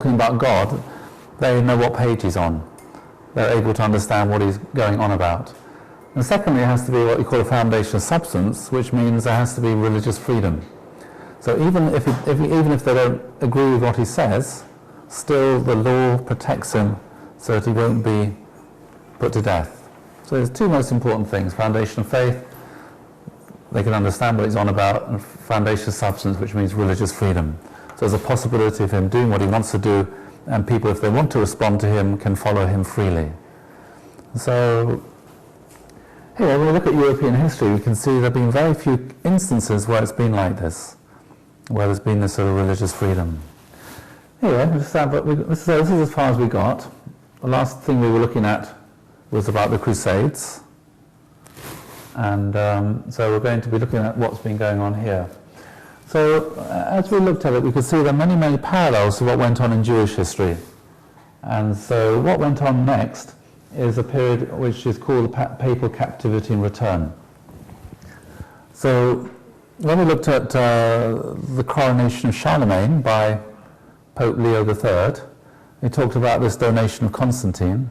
talking about God, they know what page he's on. They're able to understand what he's going on about. And secondly, it has to be what you call a foundational substance, which means there has to be religious freedom. So even if they don't agree with what he says, still the law protects him so that he won't be put to death. So there's two most important things: foundation of faith, they can understand what he's on about, and foundation of substance, which means religious freedom. So there's a possibility of him doing what he wants to do, and people, if they want to respond to him, can follow him freely. So here, when we look at European history, we can see there have been very few instances where it's been like this, where there's been this sort of religious freedom. Anyway, this is as far as we got. The last thing we were looking at was about the Crusades. And so we're going to be looking at what's been going on here. So as we looked at it, we could see there are many, many parallels to what went on in Jewish history. And so what went on next is a period which is called the Papal Captivity and Return. So when we looked at the coronation of Charlemagne by Pope Leo III, he talked about this donation of Constantine,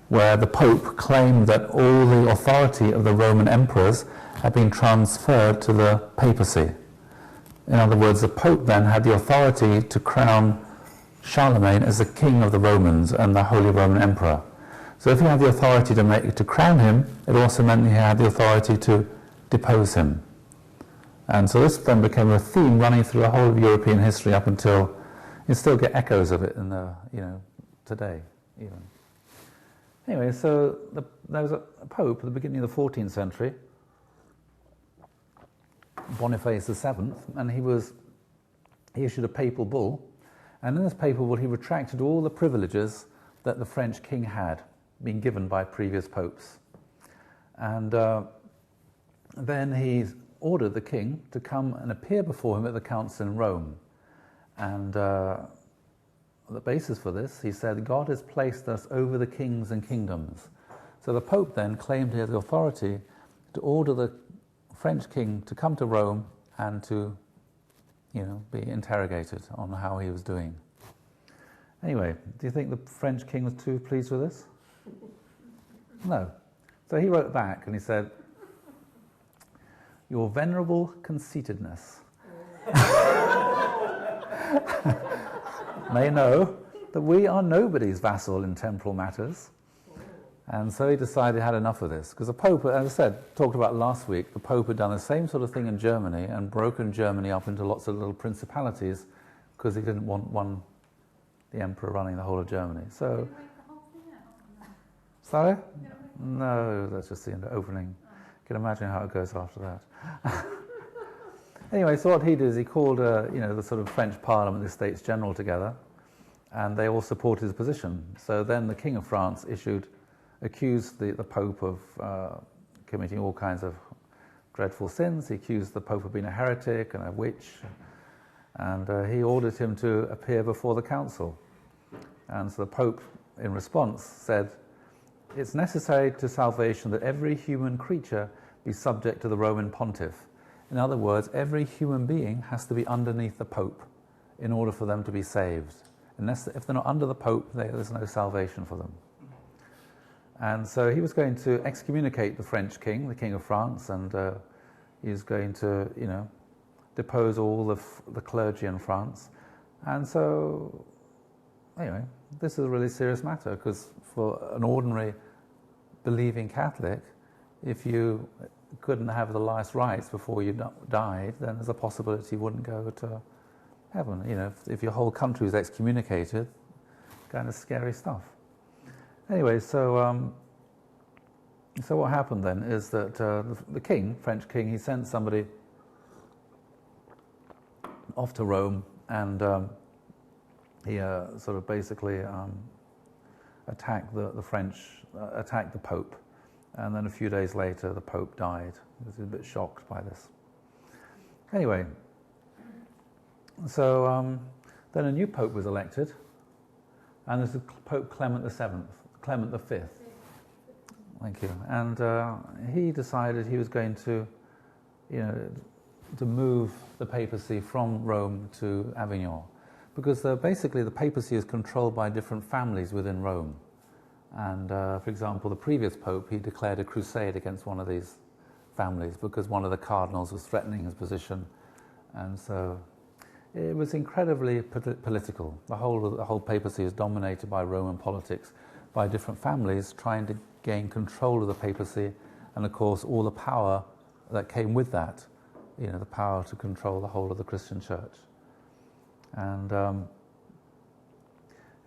where the Pope claimed that all the authority of the Roman emperors had been transferred to the papacy. In other words, the Pope then had the authority to crown Charlemagne as the king of the Romans and the Holy Roman Emperor. So if he had the authority to crown him, it also meant he had the authority to depose him. And so this then became a theme running through the whole of European history up until you still get echoes of it in the, today even. Anyway, so there was a pope at the beginning of the 14th century, Boniface VII, and he issued a papal bull, and in this papal bull he retracted all the privileges that the French king had been given by previous popes. And then he ordered the king to come and appear before him at the council in Rome. And the basis for this, he said, God has placed us over the kings and kingdoms. So the Pope then claimed he had the authority to order the French king to come to Rome and to, be interrogated on how he was doing. Anyway, do you think the French king was too pleased with this? No. So he wrote back and he said, "Your venerable conceitedness may know that we are nobody's vassal in temporal matters." And so he decided he had enough of this. Because the Pope, as I said, talked about last week, the Pope had done the same sort of thing in Germany and broken Germany up into lots of little principalities because he didn't want the emperor running the whole of Germany. So, sorry? No, that's just the opening. You can imagine how it goes after that. Anyway, so what he did is he called, the sort of French Parliament, the States General together, and they all supported his position. So then the King of France accused the Pope of committing all kinds of dreadful sins. He accused the Pope of being a heretic and a witch, and he ordered him to appear before the council. And so the Pope, in response, said, "It's necessary to salvation that every human creature be subject to the Roman pontiff." In other words, every human being has to be underneath the Pope in order for them to be saved. If they're not under the Pope, there's no salvation for them. And so he was going to excommunicate the French king, the King of France, and he was going to, depose all the clergy in France. And so, anyway, this is a really serious matter, because for an ordinary believing Catholic, if you couldn't have the last rites before you died, then there's a possibility you wouldn't go to heaven. If your whole country was excommunicated, kind of scary stuff. Anyway, so what happened then is that the king, French king, he sent somebody off to Rome, and he sort of basically attacked the French, attacked the Pope. And then a few days later, the Pope died. He was a bit shocked by this. Anyway, so then a new Pope was elected, and this is Pope Clement V. Thank you. And he decided he was going to, to move the papacy from Rome to Avignon, because basically the papacy is controlled by different families within Rome. And for example, the previous pope, he declared a crusade against one of these families because one of the cardinals was threatening his position. And so it was incredibly political. The whole papacy is dominated by Roman politics, by different families trying to gain control of the papacy, and of course all the power that came with that, the power to control the whole of the Christian church. And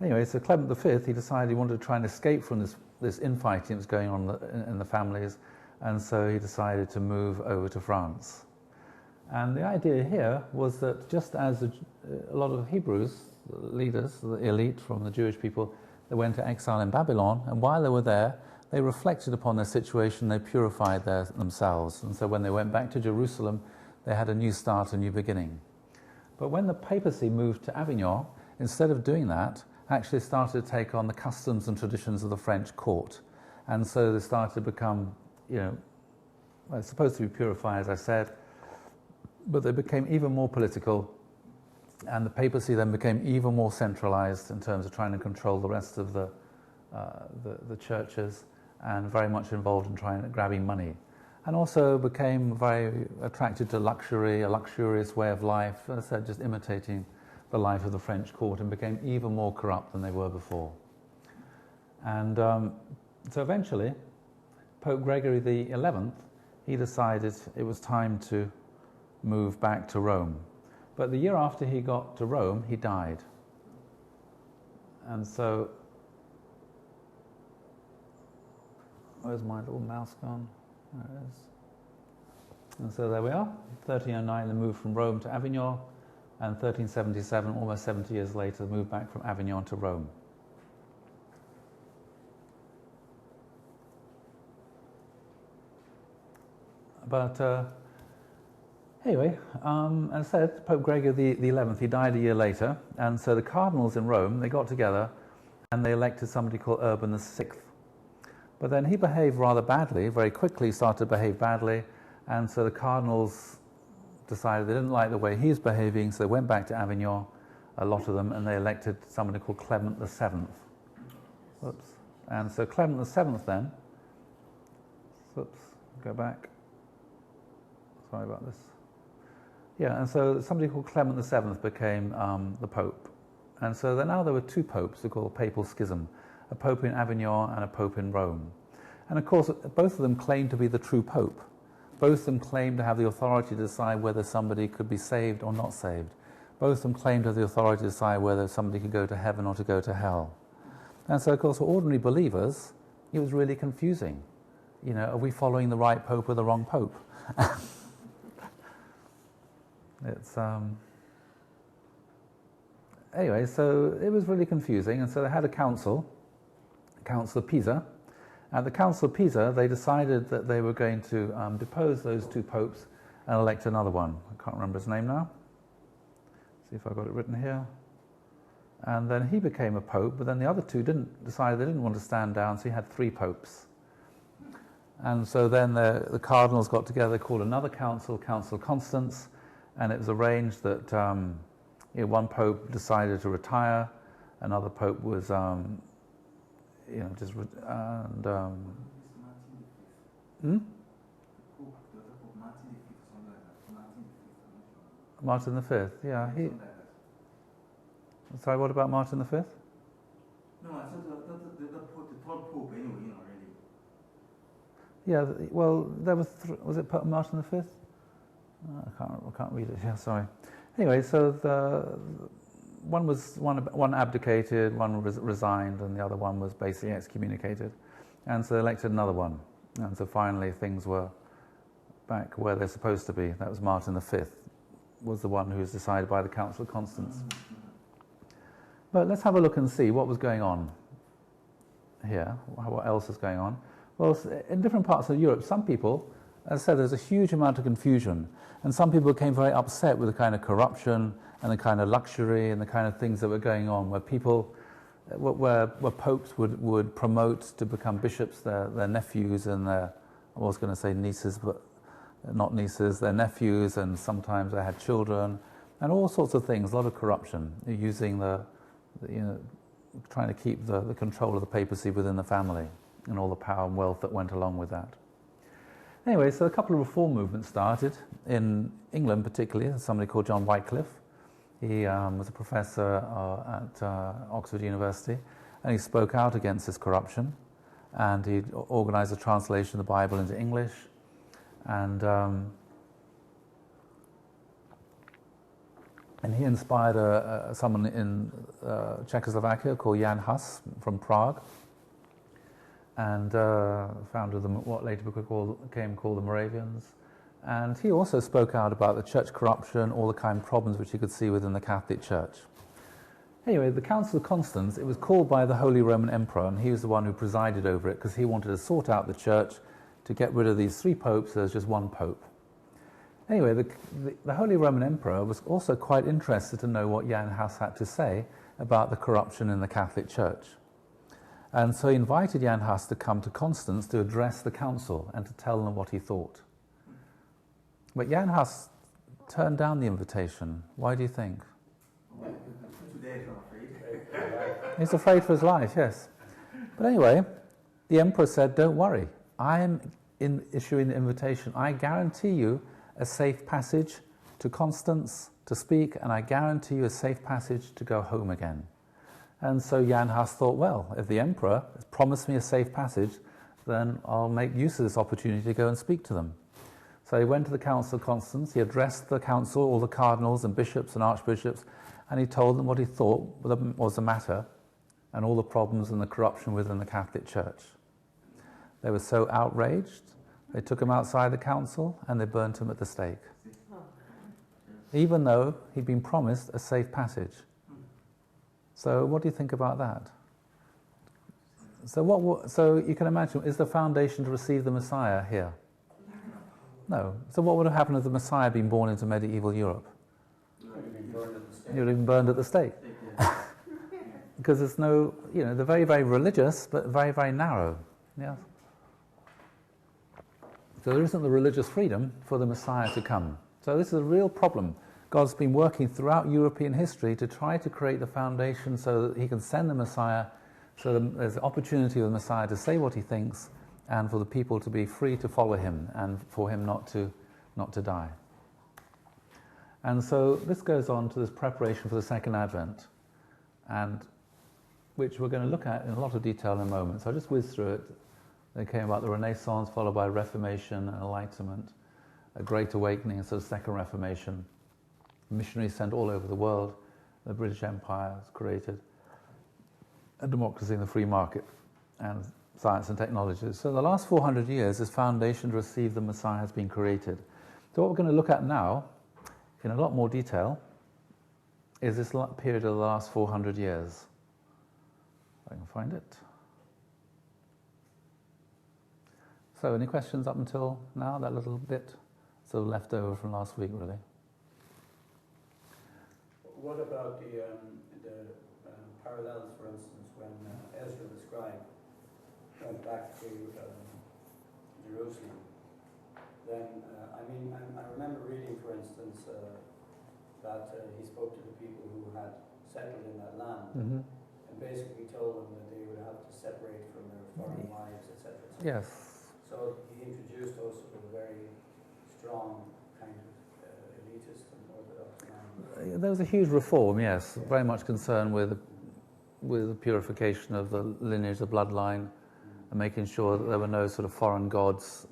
anyway, so Clement V, he decided he wanted to try and escape from this infighting that was going on in the families, and so he decided to move over to France. And the idea here was that just as a lot of Hebrews, the leaders, the elite from the Jewish people, they went to exile in Babylon, and while they were there, they reflected upon their situation, they purified themselves. And so when they went back to Jerusalem, they had a new start, a new beginning. But when the papacy moved to Avignon, instead of doing that, actually started to take on the customs and traditions of the French court. And so they started to become, it's supposed to be purified, as I said, but they became even more political, and the papacy then became even more centralized in terms of trying to control the rest of the churches, and very much involved in grabbing money. And also became very attracted to luxury, a luxurious way of life, as I said, just imitating the life of the French court, and became even more corrupt than they were before. And so eventually, Pope Gregory XI, he decided it was time to move back to Rome. But the year after he got to Rome, he died. And so, where's my little mouse gone? There it is. And so there we are. 1309, they moved from Rome to Avignon, and 1377, almost 70 years later, moved back from Avignon to Rome. But anyway, as I said, Pope Gregory XI, he died a year later, and so the cardinals in Rome, they got together and they elected somebody called Urban VI. But then he behaved rather badly, very quickly started to behave badly, and so the cardinals decided they didn't like the way he was behaving, so they went back to Avignon, a lot of them, and they elected somebody called Clement VII. Whoops. And so Clement VII then, go back. Sorry about this. Yeah, and so somebody called Clement VII became the Pope. And so now there were two popes, they're called a papal schism, a pope in Avignon and a pope in Rome. And of course, both of them claimed to be the true pope. Both of them claimed to have the authority to decide whether somebody could be saved or not saved. Both of them claimed to have the authority to decide whether somebody could go to heaven or to go to hell. And so, of course, for ordinary believers, it was really confusing. Are we following the right pope or the wrong pope? It's anyway, so it was really confusing, and so they had a council of Pisa. At the Council of Pisa, they decided that they were going to depose those two popes and elect another one. I can't remember his name now. See if I've got it written here. And then he became a pope, but then the other two decided they didn't want to stand down, so he had three popes. And so then the cardinals got together, called another council, Council Constance, and it was arranged that one pope decided to retire, another pope was Martin V, yeah. Sorry, what about Martin V? No, I said the third pope anyway, really. Yeah, well, there was was it Martin V? I can't read it. Yeah, sorry. Anyway, so one abdicated, one resigned, and the other one was basically excommunicated, and so they elected another one, and so finally things were back where they're supposed to be. That was Martin V, was the one who was decided by the Council of Constance. But let's have a look and see what was going on here. What else is going on? Well, in different parts of Europe, some people, as I said, there's a huge amount of confusion, and some people became very upset with the kind of corruption and the kind of luxury and the kind of things that were going on, where people, where popes would promote to become bishops their nephews and their, I was going to say nieces, but not nieces, their nephews, and sometimes they had children. and all sorts of things, a lot of corruption, using trying to keep the control of the papacy within the family and all the power and wealth that went along with that. Anyway, so a couple of reform movements started in England, particularly. Somebody called John Wycliffe. He was a professor at Oxford University, and he spoke out against this corruption, and he organised a translation of the Bible into English, and he inspired someone in Czechoslovakia called Jan Hus from Prague, and founded what later became called the Moravians. And he also spoke out about the church corruption, all the kind of problems which he could see within the Catholic Church. Anyway, the Council of Constance, it was called by the Holy Roman Emperor, and he was the one who presided over it because he wanted to sort out the church to get rid of these 3 popes. There's just 1 pope. Anyway, the Holy Roman Emperor was also quite interested to know what Jan Hus had to say about the corruption in the Catholic Church. And so he invited Jan Hus to come to Constance to address the council and to tell them what he thought. But Jan Hus turned down the invitation. Why do you think? He's afraid for his life, yes. But anyway, the emperor said, don't worry, I'm issuing the invitation. I guarantee you a safe passage to Constance to speak, and I guarantee you a safe passage to go home again. And so Jan Hus thought, well, if the emperor has promised me a safe passage, then I'll make use of this opportunity to go and speak to them. So he went to the Council of Constance, he addressed the council, all the cardinals and bishops and archbishops, and he told them what he thought was the matter and all the problems and the corruption within the Catholic Church. They were so outraged, they took him outside the council and they burnt him at the stake, even though he'd been promised a safe passage. So what do you think about that? So you can imagine, is the foundation to receive the Messiah here? No. So what would have happened if the Messiah had been born into medieval Europe? He would have been burned at the stake. Because there's no, they're very, very religious, but very, very narrow. Yeah. So there isn't the religious freedom for the Messiah to come. So this is a real problem. God's been working throughout European history to try to create the foundation so that he can send the Messiah, so that there's the opportunity for the Messiah to say what he thinks, and for the people to be free to follow him, and for him not to die. And so this goes on to this preparation for the Second Advent, and which we're going to look at in a lot of detail in a moment. So I'll just whiz through it. They came about the Renaissance, followed by Reformation and Enlightenment, a Great Awakening, and so the Second Reformation. Missionaries sent all over the world. The British Empire was created, a democracy and the free market, and science and technology. So the last 400 years, this foundation to receive the Messiah has been created. So what we're going to look at now, in a lot more detail, is this period of the last 400 years. If I can find it. So any questions up until now, that little bit? So left over from last week, really. What about the parallels, for instance, when Ezra the scribe went back to Jerusalem? Then, I remember reading, for instance, that he spoke to the people who had settled in that land, and basically told them that they would have to separate from their foreign wives, etc. Yes. So he introduced also a very strong kind of elitist and orthodox mind. There was a huge reform, yes, very much concerned with the purification of the lineage, the bloodline, and making sure that there were no sort of foreign gods,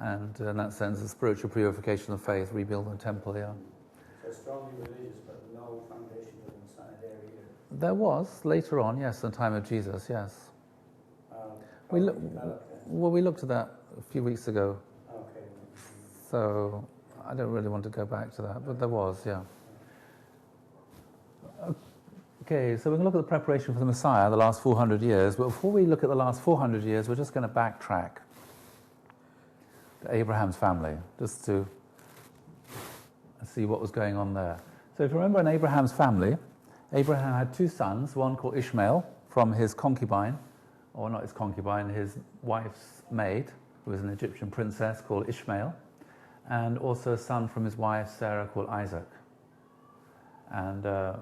and in that sense, the spiritual purification of faith, rebuilding the temple, yeah. So strongly religious, but no foundation of the Messiah there either. There was, later on, yes, in the time of Jesus, yes. We looked at that a few weeks ago. Okay. So I don't really want to go back to that, but there was, yeah. Okay, so we're going to look at the preparation for the Messiah, the last 400 years. But before we look at the last 400 years, we're just going to backtrack to Abraham's family, just to see what was going on there. So if you remember in Abraham's family, Abraham had 2 sons, one called Ishmael from his concubine, or not his concubine, his wife's maid, who was an Egyptian princess called Ishmael, and also a son from his wife Sarah called Isaac. and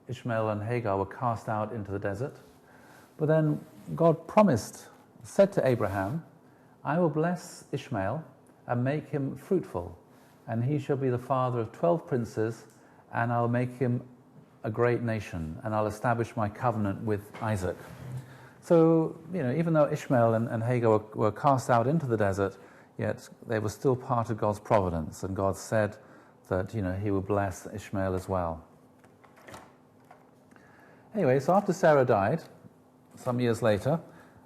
Ishmael and Hagar were cast out into the desert. But then God said to Abraham, I will bless Ishmael and make him fruitful, and he shall be the father of 12 princes, and I'll make him a great nation, and I'll establish my covenant with Isaac. So, even though Ishmael and Hagar were cast out into the desert, yet they were still part of God's providence, and God said that, he would bless Ishmael as well. Anyway, so after Sarah died, some years later,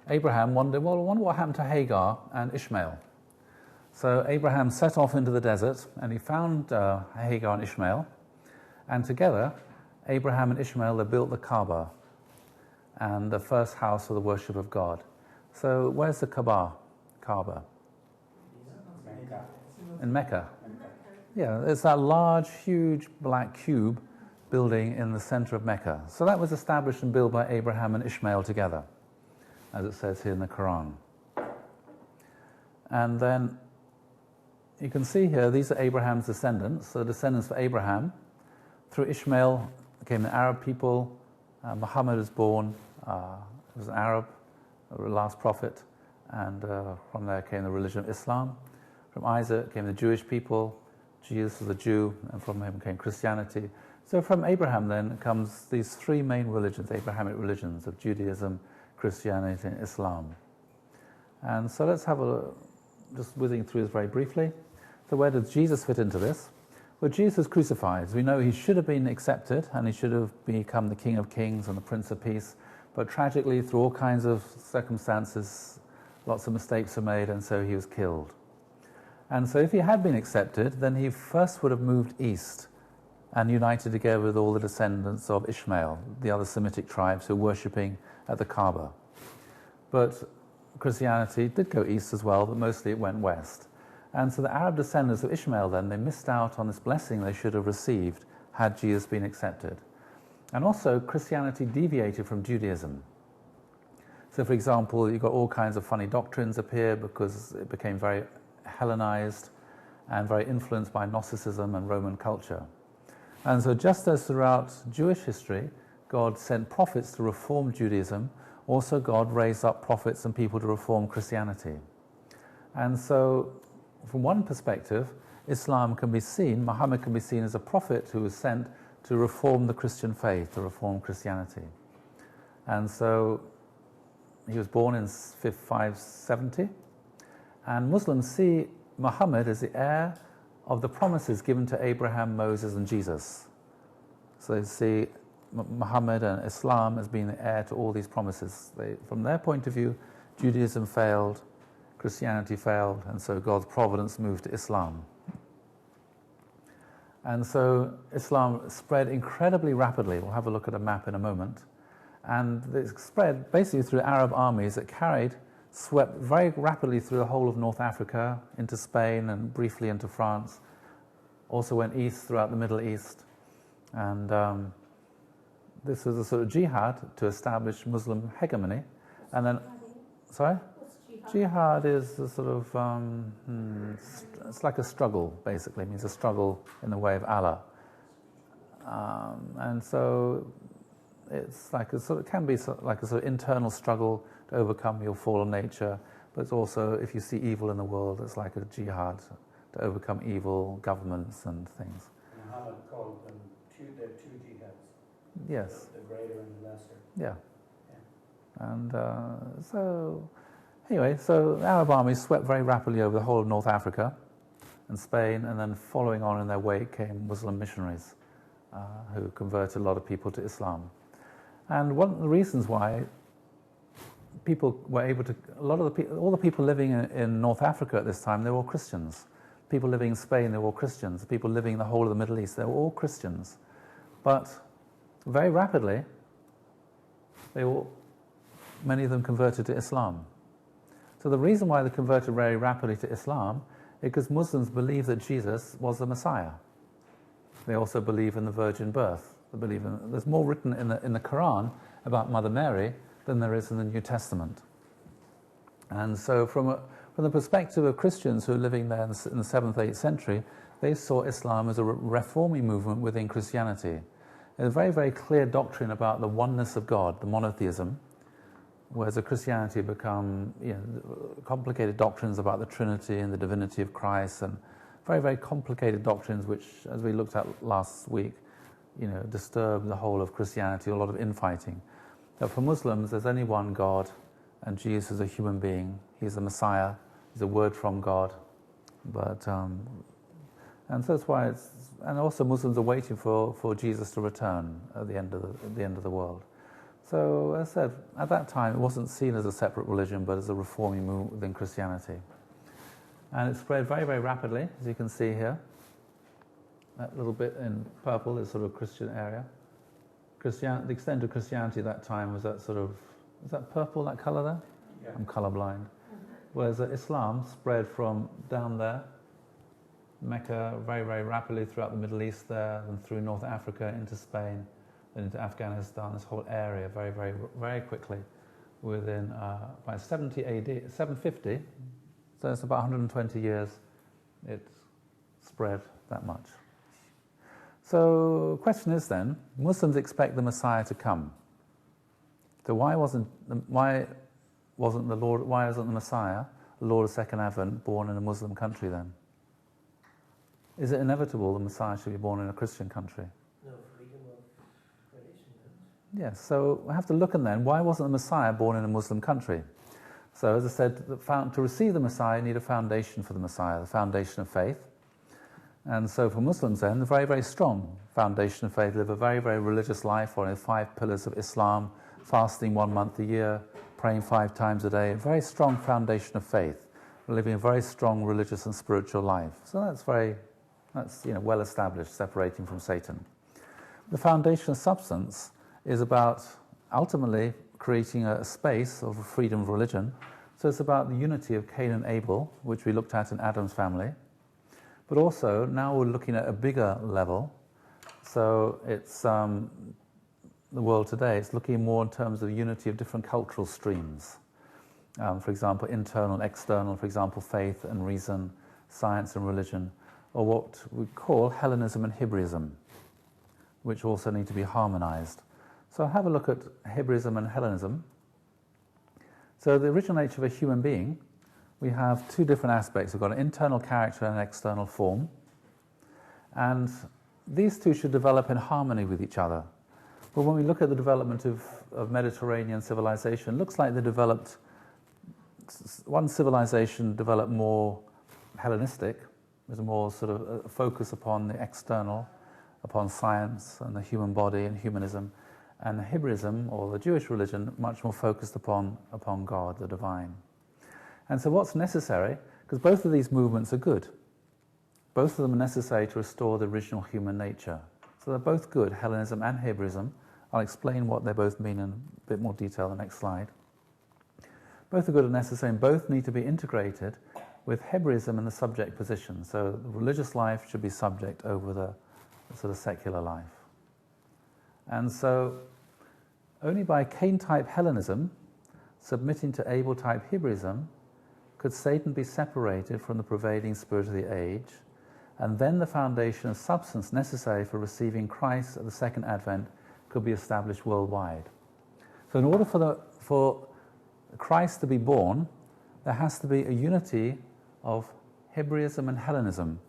Abraham wondered, I wonder what happened to Hagar and Ishmael. So Abraham set off into the desert, and he found Hagar and Ishmael, and together, Abraham and Ishmael, they built the Kaaba, and the first house for the worship of God. So where's the Kaaba? In Mecca. Yeah, it's that large, huge black cube building in the center of Mecca. So that was established and built by Abraham and Ishmael together, as it says here in the Quran. And then you can see here, these are Abraham's descendants. So descendants for Abraham. Through Ishmael came the Arab people. Muhammad was born, was an Arab, the last prophet, and from there came the religion of Islam. From Isaac came the Jewish people. Jesus was a Jew, and from him came Christianity. So from Abraham then comes these three main religions, Abrahamic religions of Judaism, Christianity, and Islam. And so let's have just whizzing through this very briefly. So where does Jesus fit into this? Well, Jesus was crucified. We know he should have been accepted, and he should have become the King of Kings and the Prince of Peace. But tragically, through all kinds of circumstances, lots of mistakes were made, and so he was killed. And so if he had been accepted, then he first would have moved east and united together with all the descendants of Ishmael, the other Semitic tribes who were worshipping at the Kaaba. But Christianity did go east as well, but mostly it went west. And so the Arab descendants of Ishmael then, they missed out on this blessing they should have received had Jesus been accepted. And also Christianity deviated from Judaism. So for example, you've got all kinds of funny doctrines appear because it became very Hellenized and very influenced by Gnosticism and Roman culture. And so just as throughout Jewish history, God sent prophets to reform Judaism, also God raised up prophets and people to reform Christianity. And so from one perspective, Islam can be seen, Muhammad can be seen as a prophet who was sent to reform the Christian faith, to reform Christianity. And so he was born in 570, and Muslims see Muhammad as the heir of the promises given to Abraham, Moses, and Jesus. So they see Muhammad and Islam as being the heir to all these promises. From their point of view, Judaism failed, Christianity failed, and so God's providence moved to Islam. And so Islam spread incredibly rapidly. We'll have a look at a map in a moment. And it spread basically through Arab armies that swept very rapidly through the whole of North Africa, into Spain and briefly into France. Also went east throughout the Middle East. And this was a sort of jihad to establish Muslim hegemony. And then, sorry? Jihad is a sort of, it's like a struggle, basically. It means a struggle in the way of Allah. And so it's like a sort of, can be like a sort of internal struggle to overcome your fallen nature, but it's also, if you see evil in the world, it's like a jihad to overcome evil governments and things. Muhammad called them two jihads. Yes. The greater and the lesser. Yeah. And so, anyway, so the Arab armies swept very rapidly over the whole of North Africa and Spain, and then following on in their wake came Muslim missionaries who converted a lot of people to Islam. And one of the reasons why people were able to, all the people living in North Africa at this time, they were all Christians. People living in Spain, they were all Christians. People living in the whole of the Middle East, they were all Christians. But very rapidly, many of them converted to Islam. So the reason why they converted very rapidly to Islam is because Muslims believe that Jesus was the Messiah. They also believe in the virgin birth. There's more written in the Quran about Mother Mary than there is in the New Testament. And so from the perspective of Christians who are living there in the 7th, 8th century, they saw Islam as a reforming movement within Christianity. A very, very clear doctrine about the oneness of God, the monotheism, whereas a Christianity become complicated doctrines about the Trinity and the divinity of Christ, and very, very complicated doctrines which, as we looked at last week, disturb the whole of Christianity, a lot of infighting. But for Muslims, there's only one God, and Jesus is a human being. He's the Messiah. He's a word from God. But and so that's why and also Muslims are waiting for Jesus to return at the end of the world. So as I said, at that time it wasn't seen as a separate religion, but as a reforming movement within Christianity. And it spread very, very rapidly, as you can see here. That little bit in purple is sort of Christian area. The extent of Christianity at that time was that sort of, is that purple, that colour there? Yeah. I'm colourblind. Whereas Islam spread from down there, Mecca, very, very rapidly throughout the Middle East there, and through North Africa into Spain, then into Afghanistan, this whole area very, very, very quickly. Within by 70 AD, 750, so it's about 120 years, it spread that much. So the question is then, Muslims expect the Messiah to come. So why wasn't the Messiah, the Lord of Second Advent, born in a Muslim country then? Is it inevitable the Messiah should be born in a Christian country? No, freedom of religion. Yes, so we have to look at then, why wasn't the Messiah born in a Muslim country? So as I said, to receive the Messiah, you need a foundation for the Messiah, the foundation of faith. And so for Muslims then, a very, very strong foundation of faith, live a very, very religious life, following the 5 pillars of Islam, fasting 1 month a year, praying 5 times a day, a very strong foundation of faith, living a very strong religious and spiritual life. So that's well established, separating from Satan. The foundation of substance is about ultimately creating a space of freedom of religion. So it's about the unity of Cain and Abel, which we looked at in Adam's family. But also, now we're looking at a bigger level. So it's the world today, it's looking more in terms of the unity of different cultural streams. For example, internal and external, for example, faith and reason, science and religion, or what we call Hellenism and Hebraism, which also need to be harmonized. So have a look at Hebraism and Hellenism. So the original nature of a human being, we have 2 different aspects. We've got an internal character and an external form. And these 2 should develop in harmony with each other. But when we look at the development of Mediterranean civilization, it looks like one civilization developed more Hellenistic, with a more sort of a focus upon the external, upon science and the human body and humanism, and Hebraism, or the Jewish religion, much more focused upon God, the divine. And so what's necessary, because both of these movements are good, both of them are necessary to restore the original human nature. So they're both good, Hellenism and Hebraism. I'll explain what they both mean in a bit more detail in the next slide. Both are good and necessary, and both need to be integrated with Hebraism in the subject position. So the religious life should be subject over the sort of secular life. And so only by Cain-type Hellenism, submitting to Abel-type Hebraism, could Satan be separated from the prevailing spirit of the age, and then the foundation of substance necessary for receiving Christ at the second advent could be established worldwide. So in order for Christ to be born, there has to be a unity of Hebraism and Hellenism,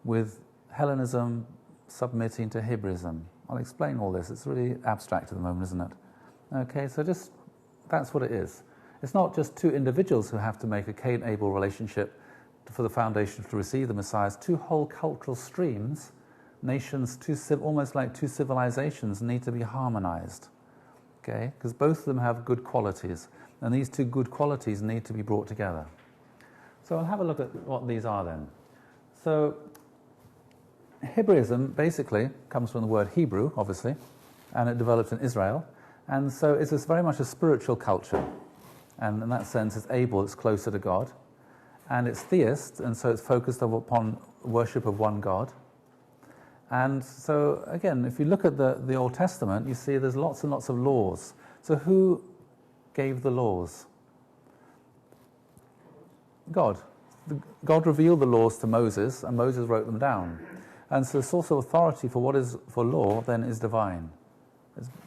with Hellenism submitting to Hebraism. I'll explain all this. It's really abstract at the moment, isn't it? Okay, so that's what it is. It's not just 2 individuals who have to make a Cain-Abel relationship for the foundation to receive the Messiah. It's 2 whole cultural streams, nations, almost like 2 civilizations need to be harmonized. Okay, because both of them have good qualities, and these 2 good qualities need to be brought together. So I'll have a look at what these are then. So Hebraism basically comes from the word Hebrew, obviously, and it developed in Israel. And so it's very much a spiritual culture. And in that sense, it's it's closer to God. And it's theist, and so it's focused upon worship of one God. And so, again, if you look at the Old Testament, you see there's lots and lots of laws. So who gave the laws? God. God revealed the laws to Moses, and Moses wrote them down. And so the source of authority for what is for law then is divine.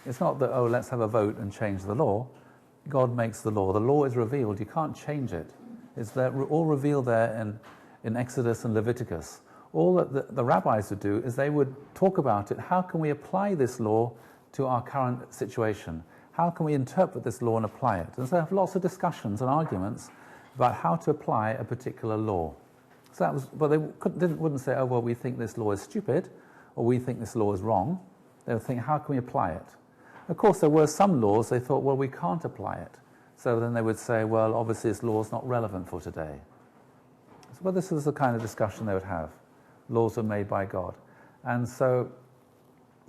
It's not that, oh, let's have a vote and change the law. God makes the law. The law is revealed. You can't change it. It's there, all revealed there in Exodus and Leviticus. All that the rabbis would do is they would talk about it. How can we apply this law to our current situation? How can we interpret this law and apply it? And so they have lots of discussions and arguments about how to apply a particular law. So that was, but they wouldn't say, oh, well, we think this law is stupid, or we think this law is wrong. They would think, how can we apply it? Of course, there were some laws they thought, well, we can't apply it. So then they would say, well, obviously this law is not relevant for today. So, well, this was the kind of discussion they would have. Laws were made by God. And so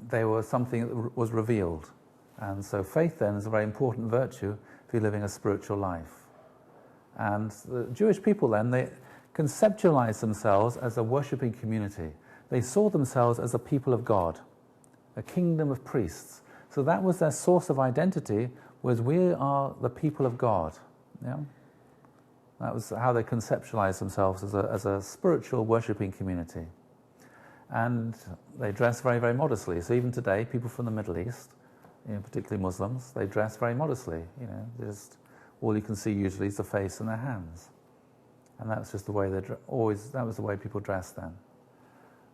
they were something that was revealed. And so faith then is a very important virtue if you're living a spiritual life. And the Jewish people then, they conceptualized themselves as a worshipping community. They saw themselves as a people of God, a kingdom of priests. So that was their source of identity, was we are the people of God. Yeah? That was how they conceptualized themselves as a spiritual worshipping community. And they dressed very, very modestly. So even today, people from the Middle East, particularly Muslims, they dress very modestly. Just all you can see usually is the face and their hands. And that's just the way that was the way people dressed then.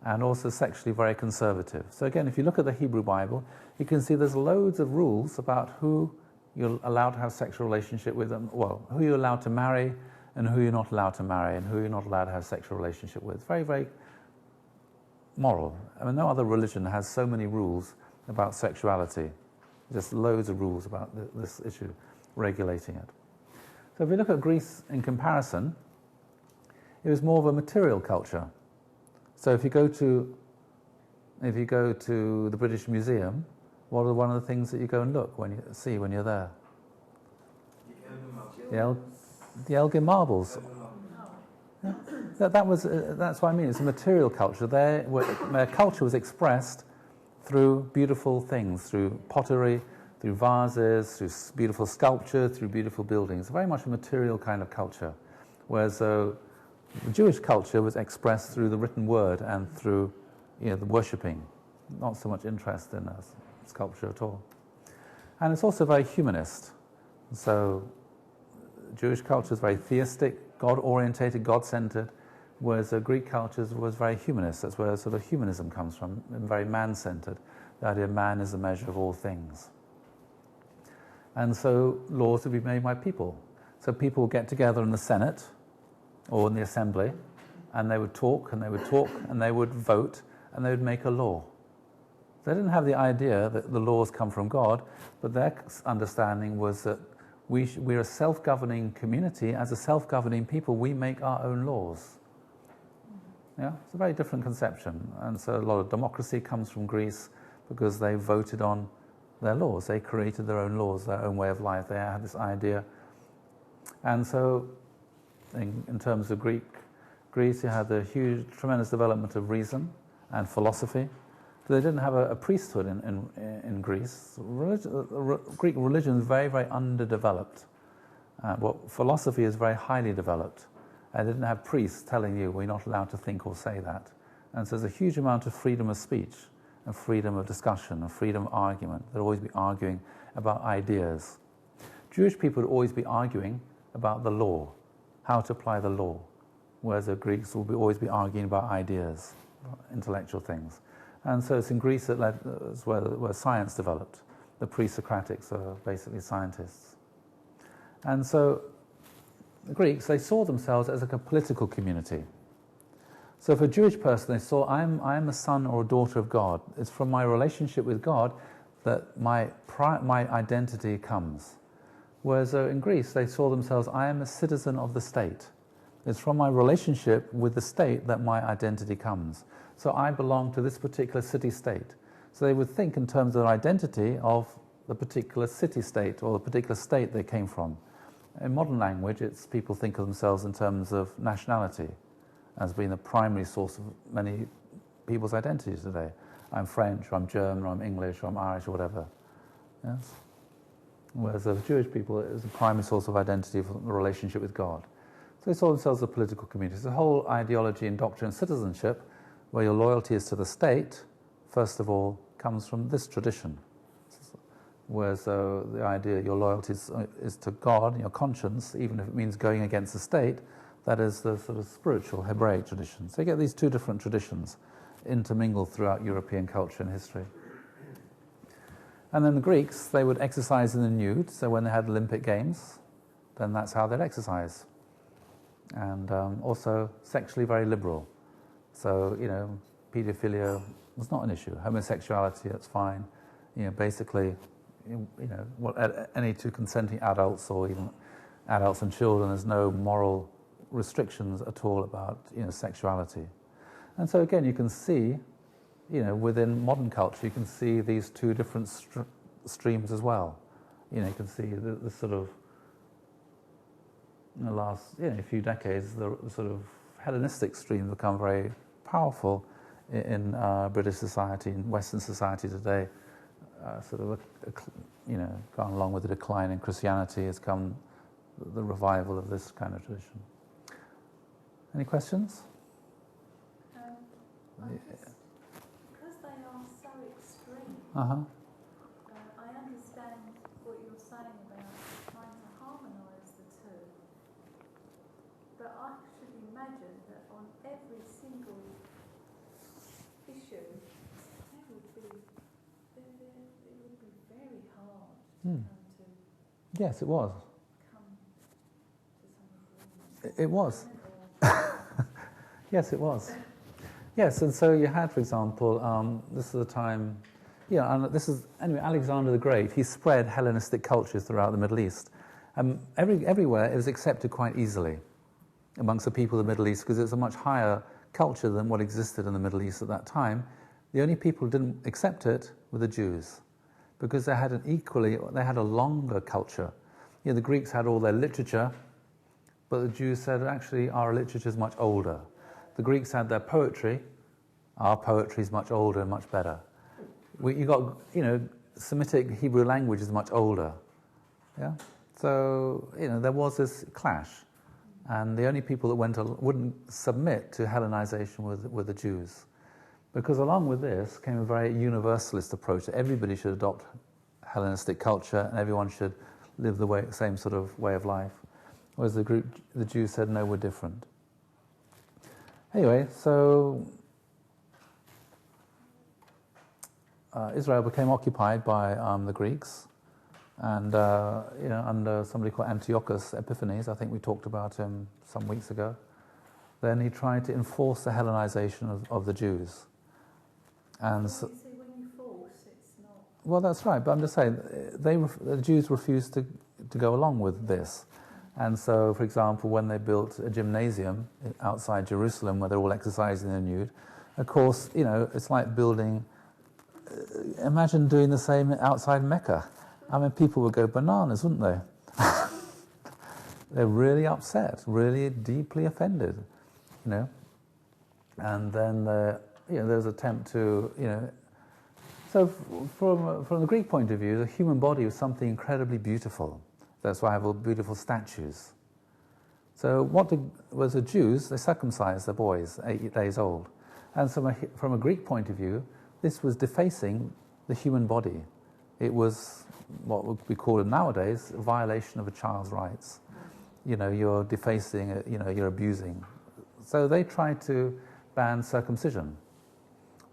And also sexually very conservative. So again, if you look at the Hebrew Bible, you can see there's loads of rules about who you're allowed to have sexual relationship with, who you're allowed to marry, and who you're not allowed to marry, and who you're not allowed to have sexual relationship with. Very, very moral. I mean, no other religion has so many rules about sexuality. Just loads of rules about this issue, regulating it. So if we look at Greece in comparison, it was more of a material culture. So if you go to the British Museum, what are one of the things that you go and look when you're there? The Elgin marbles. Yeah. That's what I mean. It's a material culture. Their culture was expressed through beautiful things, through pottery, through vases, through beautiful sculpture, through beautiful buildings. Very much a material kind of culture. Whereas the Jewish culture was expressed through the written word and through the worshipping. Not so much interest in sculpture at all. And it's also very humanist. So Jewish culture is very theistic, God-orientated, God-centered, whereas the Greek culture was very humanist. That's where sort of humanism comes from, and very man-centered. The idea of man is the measure of all things. And so laws would be made by people. So people would get together in the Senate or in the Assembly, and they would talk, and they would talk, and they would vote, and they would make a law. They didn't have the idea that the laws come from God, but their understanding was that we're a self-governing community. As a self-governing people, we make our own laws. Yeah, it's a very different conception. And so a lot of democracy comes from Greece because they voted on their laws. They created their own laws, their own way of life. They had this idea. And so in terms of Greece, you had the huge, tremendous development of reason and philosophy. They didn't have a priesthood in Greece. Greek religion is very, very underdeveloped. Philosophy is very highly developed. They didn't have priests telling you we're not allowed to think or say that. And so there's a huge amount of freedom of speech and freedom of discussion and freedom of argument. They'd always be arguing about ideas. Jewish people would always be arguing about the law, how to apply the law, whereas the Greeks will always be arguing about ideas, intellectual things. And so it's in Greece that's where science developed. The pre-Socratics are basically scientists. And so the Greeks, they saw themselves as a political community. So for a Jewish person, they saw, I'm a son or a daughter of God. It's from my relationship with God that my identity comes. Whereas in Greece, they saw themselves, I am a citizen of the state. It's from my relationship with the state that my identity comes. So I belong to this particular city-state. So they would think in terms of their identity of the particular city-state or the particular state they came from. In modern language, people think of themselves in terms of nationality as being the primary source of many people's identities today. I'm French, or I'm German, or I'm English, or I'm Irish, or whatever. Yes? Whereas the Jewish people, it is the primary source of identity for the relationship with God. So they saw themselves as a political community. So the whole ideology and doctrine of citizenship, where your loyalty is to the state, first of all, comes from this tradition. Whereas the idea your loyalty is to God, your conscience, even if it means going against the state, that is the sort of spiritual Hebraic tradition. So you get these two different traditions intermingled throughout European culture and history. And then the Greeks, they would exercise in the nude, so when they had Olympic Games, then that's how they'd exercise. And also sexually very liberal. So, paedophilia was not an issue. Homosexuality, that's fine. Basically, any two consenting adults or even adults and children, there's no moral restrictions at all about, sexuality. And so again, you can see, within modern culture, you can see these two different streams as well. You can see the sort of, in the last few decades, the sort of Hellenistic stream become very powerful in British society, in Western society today. Gone along with the decline in Christianity has come the revival of this kind of tradition. Any questions? Because they are so extreme, Uh-huh. I understand what you're saying about trying to harmonise the two. But I should imagine that on every single issue, it would be very hard to Yes, it was. come to some agreement. It was. Yes, it was. Yes, and so you had, for example, this is the time, and this is, anyway, Alexander the Great, he spread Hellenistic cultures throughout the Middle East. Everywhere it was accepted quite easily amongst the people of the Middle East because it's a much higher culture than what existed in the Middle East at that time. The only people who didn't accept it were the Jews because they had a longer culture. The Greeks had all their literature, but the Jews said, actually, our literature is much older. The Greeks had their poetry. Our poetry is much older and much better. Semitic Hebrew language is much older. Yeah. So there was this clash, and the only people that wouldn't submit to Hellenization were the Jews, because along with this came a very universalist approach that everybody should adopt Hellenistic culture and everyone should live the same sort of way of life. Whereas the Jews said, no, we're different. Anyway, so Israel became occupied by the Greeks, and under somebody called Antiochus Epiphanes, I think we talked about him some weeks ago. Then he tried to enforce the Hellenization of the Jews. And so, you see, when you force, it's not... Well, that's right, but I'm just saying, the Jews refused to go along with this. And so, for example, when they built a gymnasium outside Jerusalem where they're all exercising in the nude, of course, it's like building... imagine doing the same outside Mecca. I mean, people would go bananas, wouldn't they? They're really upset, really deeply offended, And then, there's an attempt to, So from the Greek point of view, the human body was something incredibly beautiful. That's why I have all beautiful statues. So was the Jews, they circumcised their boys 8 days old. And so from a Greek point of view, this was defacing the human body. It was what would be called nowadays a violation of a child's rights. You're defacing it, you're abusing. So they tried to ban circumcision.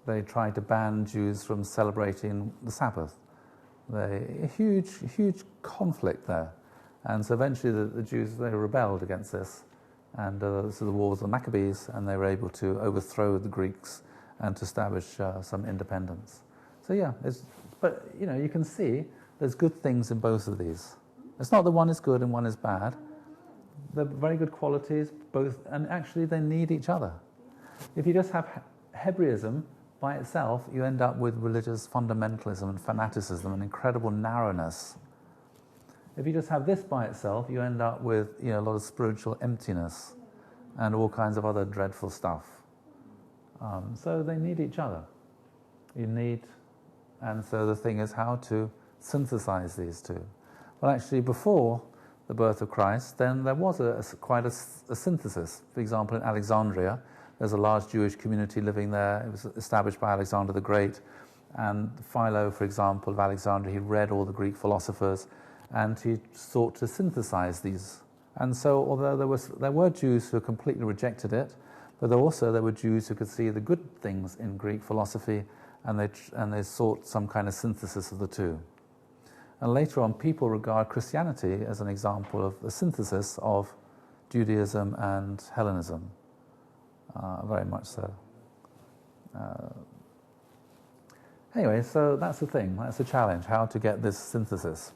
They tried to ban Jews from celebrating the Sabbath. A huge conflict there. And so eventually the Jews, they rebelled against this. And this is the Wars of the Maccabees, and they were able to overthrow the Greeks and to establish some independence. So yeah, but you can see there's good things in both of these. It's not that one is good and one is bad. They're very good qualities, both, and actually they need each other. If you just have Hebraism by itself, you end up with religious fundamentalism and fanaticism and incredible narrowness. If you just have this by itself, you end up with a lot of spiritual emptiness and all kinds of other dreadful stuff. So they need each other. And so the thing is how to synthesize these two. Well, actually, before the birth of Christ, then there was quite a synthesis. For example, in Alexandria, there's a large Jewish community living there. It was established by Alexander the Great. And Philo, for example, of Alexandria, he read all the Greek philosophers, and he sought to synthesize these. And so, although there were Jews who completely rejected it, but there were Jews who could see the good things in Greek philosophy, and they sought some kind of synthesis of the two. And later on, people regard Christianity as an example of the synthesis of Judaism and Hellenism, very much so. Anyway, so that's the thing, that's the challenge, how to get this synthesis.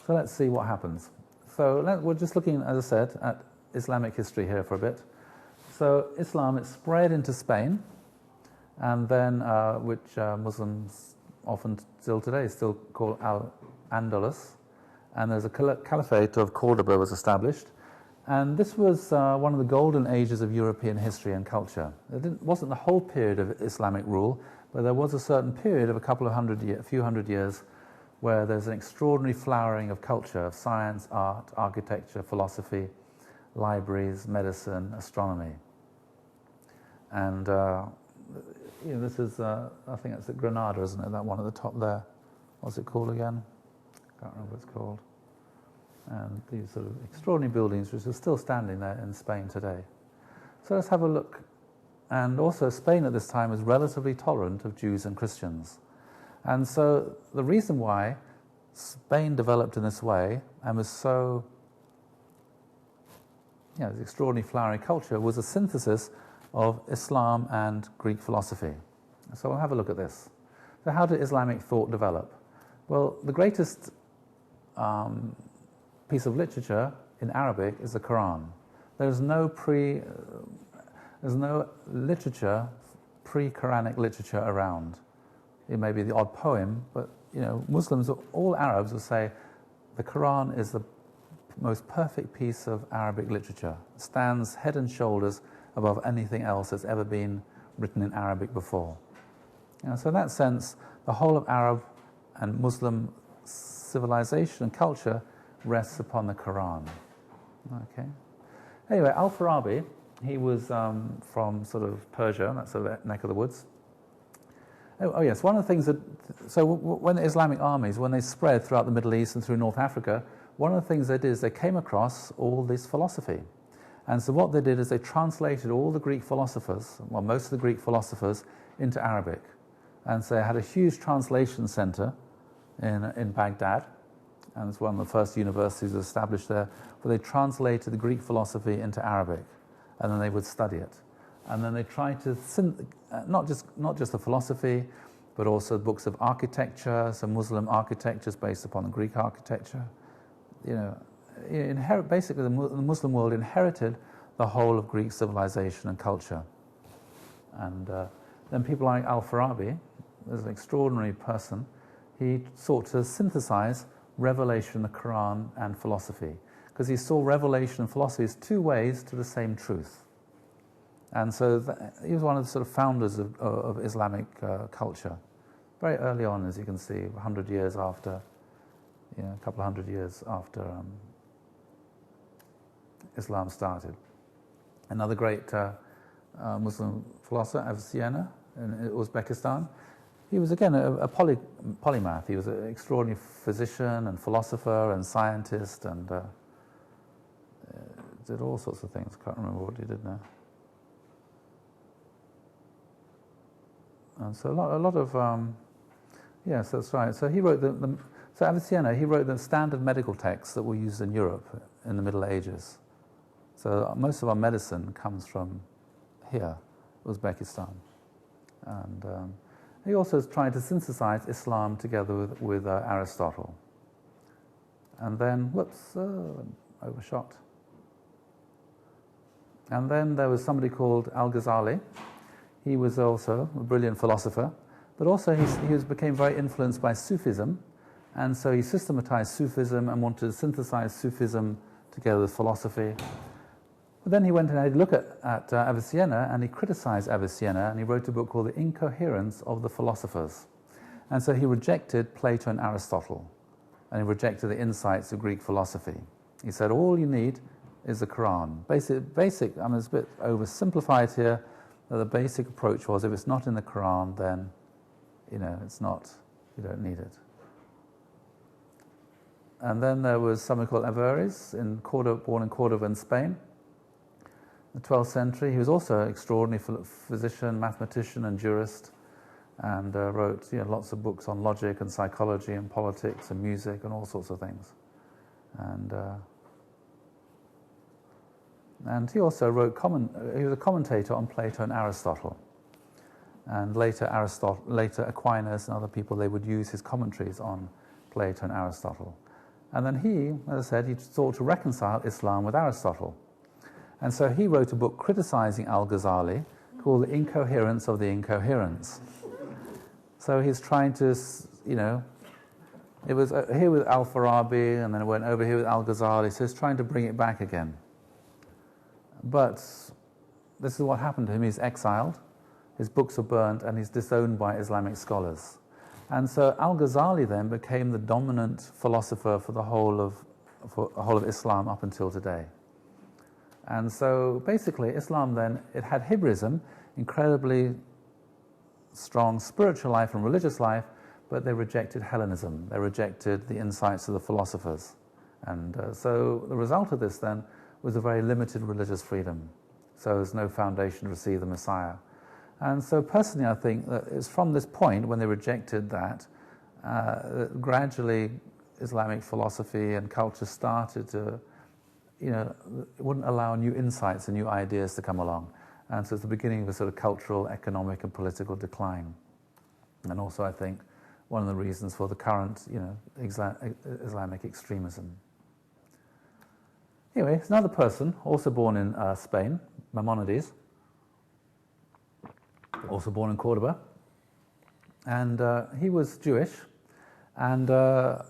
So let's see what happens. So we're just looking, as I said, at Islamic history here for a bit. So Islam, it spread into Spain, and then, which Muslims often still today still call Al-Andalus, and there's a caliphate of Cordoba was established, and this was one of the golden ages of European history and culture. It wasn't the whole period of Islamic rule, but there was a certain period of a few hundred years where there's an extraordinary flowering of culture, of science, art, architecture, philosophy, libraries, medicine, astronomy. And this is, I think it's at Granada, isn't it? That one at the top there. What's it called again? Can't remember what it's called. And these sort of extraordinary buildings which are still standing there in Spain today. So let's have a look. And also Spain at this time was relatively tolerant of Jews and Christians. And so the reason why Spain developed in this way and was so, this extraordinary flowering culture was a synthesis of Islam and Greek philosophy. So we'll have a look at this. So how did Islamic thought develop? Well, the greatest piece of literature in Arabic is the Quran. There's no literature, pre-Quranic literature around. It may be the odd poem, but Muslims, all Arabs will say the Quran is the most perfect piece of Arabic literature. It stands head and shoulders above anything else that's ever been written in Arabic before. So in that sense, the whole of Arab and Muslim civilization and culture rests upon the Quran. Okay. Anyway, Al-Farabi, he was from sort of Persia, that sort of neck of the woods. Oh yes, one of the things that, so when the Islamic armies, when they spread throughout the Middle East and through North Africa, one of the things they did is they came across all this philosophy. And so what they did is they translated all the Greek philosophers, well, most of the Greek philosophers, into Arabic. And so they had a huge translation center in Baghdad, and it's one of the first universities established there, where they translated the Greek philosophy into Arabic, and then they would study it. And then they tried to, not just the philosophy, but also books of architecture, some Muslim architectures based upon the Greek architecture. Basically the Muslim world inherited the whole of Greek civilization and culture. And then people like Al-Farabi, as an extraordinary person, he sought to synthesize revelation, the Quran, and philosophy, because he saw revelation and philosophy as two ways to the same truth. And so he was one of the sort of founders of Islamic culture, very early on, as you can see, 100 years after, a couple of hundred years after Islam started. Another great Muslim philosopher, Avicenna, in Uzbekistan, he was again a polymath. He was an extraordinary physician and philosopher and scientist, and did all sorts of things. Can't remember what he did now. And so a lot of yes, that's right. So he wrote so Avicenna, he wrote the standard medical texts that were used in Europe in the Middle Ages. So most of our medicine comes from here, Uzbekistan, and he also is trying to synthesize Islam together with Aristotle. And then, overshot. And then there was somebody called Al-Ghazali. He was also a brilliant philosopher, but also he became very influenced by Sufism, and so he systematized Sufism and wanted to synthesize Sufism together with philosophy. But then he went and had a look at Avicenna, and he criticized Avicenna, and he wrote a book called The Incoherence of the Philosophers. And so he rejected Plato and Aristotle, and he rejected the insights of Greek philosophy. He said all you need is the Quran. Basic. I mean, it's a bit oversimplified here. But the basic approach was, if it's not in the Quran, then it's not. You don't need it. And then there was someone called Averroes born in Cordova in Spain, in the 12th century. He was also an extraordinary physician, mathematician, and jurist, and wrote lots of books on logic and psychology and politics and music and all sorts of things. And he also wrote he was a commentator on Plato and Aristotle. And later Aquinas and other people, they would use his commentaries on Plato and Aristotle. And then he, as I said, he sought to reconcile Islam with Aristotle. And so he wrote a book criticizing Al-Ghazali called The Incoherence of the Incoherence. So he's trying to, it was here with Al-Farabi, and then it went over here with Al-Ghazali, so he's trying to bring it back again. But this is what happened to him. He's exiled, his books are burnt, and he's disowned by Islamic scholars. And so Al-Ghazali then became the dominant philosopher for the whole of Islam up until today. And so basically Islam then, it had Hebraism, incredibly strong spiritual life and religious life, but they rejected Hellenism. They rejected the insights of the philosophers. And so the result of this then was a very limited religious freedom. So there's no foundation to receive the Messiah. And so personally I think that it's from this point when they rejected that, gradually Islamic philosophy and culture started to, it wouldn't allow new insights and new ideas to come along. And so it's the beginning of a sort of cultural, economic and political decline. And also I think one of the reasons for the current, Islamic extremism. Anyway, it's another person, also born in Spain, Maimonides, also born in Cordova, and he was Jewish, and another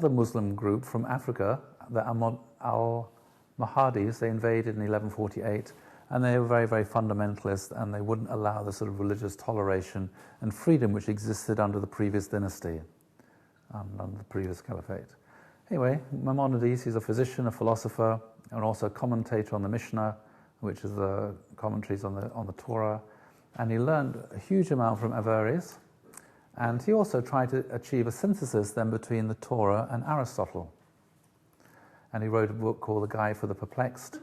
Muslim group from Africa, the Al-Mahadis, they invaded in 1148, and they were very, very fundamentalist, and they wouldn't allow the sort of religious toleration and freedom which existed under the previous dynasty, under the previous caliphate. Anyway, Maimonides, he's a physician, a philosopher, and also a commentator on the Mishnah, which is the commentaries on the Torah, and he learned a huge amount from Averroes, and he also tried to achieve a synthesis then between the Torah and Aristotle. And he wrote a book called The Guide for the Perplexed.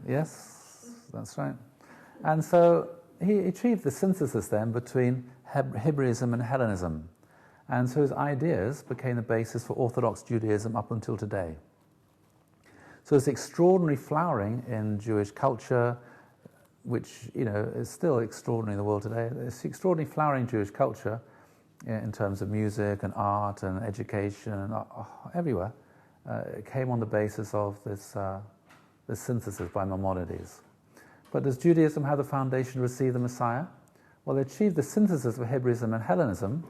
Yes, that's right. And so he achieved the synthesis then between Hebraism and Hellenism. And so his ideas became the basis for Orthodox Judaism up until today. So there's extraordinary flowering in Jewish culture, which is still extraordinary in the world today. There's extraordinary flowering Jewish culture in terms of music and art and education and everywhere. It came on the basis of this synthesis by Maimonides. But does Judaism have the foundation to receive the Messiah? Well, they achieved the synthesis of Hebraism and Hellenism.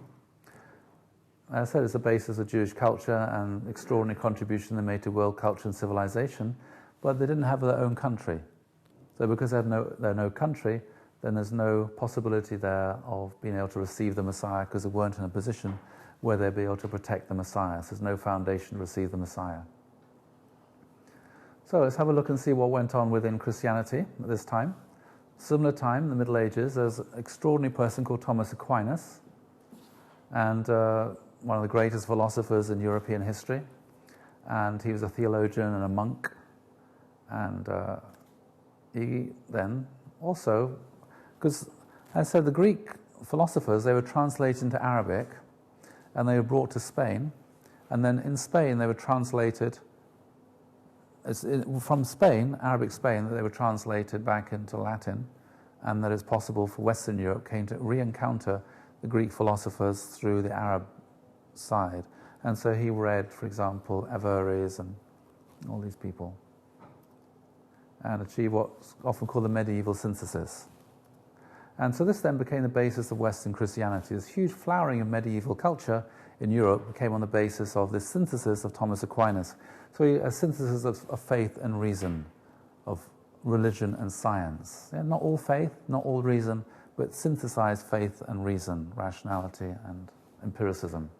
As I said, it's the basis of Jewish culture and extraordinary contribution they made to world culture and civilization, but they didn't have their own country. So because they had no country, then there's no possibility there of being able to receive the Messiah because they weren't in a position where they'd be able to protect the Messiah. So there's no foundation to receive the Messiah. So let's have a look and see what went on within Christianity at this time. Similar time, in the Middle Ages, there's an extraordinary person called Thomas Aquinas, and one of the greatest philosophers in European history, and he was a theologian and a monk, and he then also, because as I said, the Greek philosophers, they were translated into Arabic, and they were brought to Spain, and then in Spain they were translated, from Spain, Arabic Spain, they were translated back into Latin, and that it's possible for Western Europe came to re-encounter the Greek philosophers through the Arab side. And so he read, for example, Averroes and all these people, and achieved what's often called the medieval synthesis. And so this then became the basis of Western Christianity. This huge flowering of medieval culture in Europe came on the basis of this synthesis of Thomas Aquinas. So a synthesis of faith and reason, of religion and science. Yeah, not all faith, not all reason, but synthesized faith and reason, rationality and empiricism.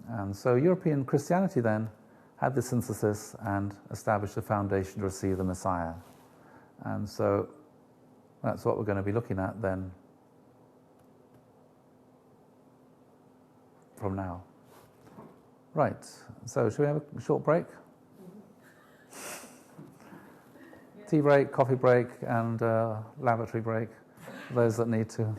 And so European Christianity then had this synthesis and established the foundation to receive the Messiah. And so that's what we're going to be looking at then from now. Right, so should we have a short break? Tea break, coffee break, and lavatory break, those that need to.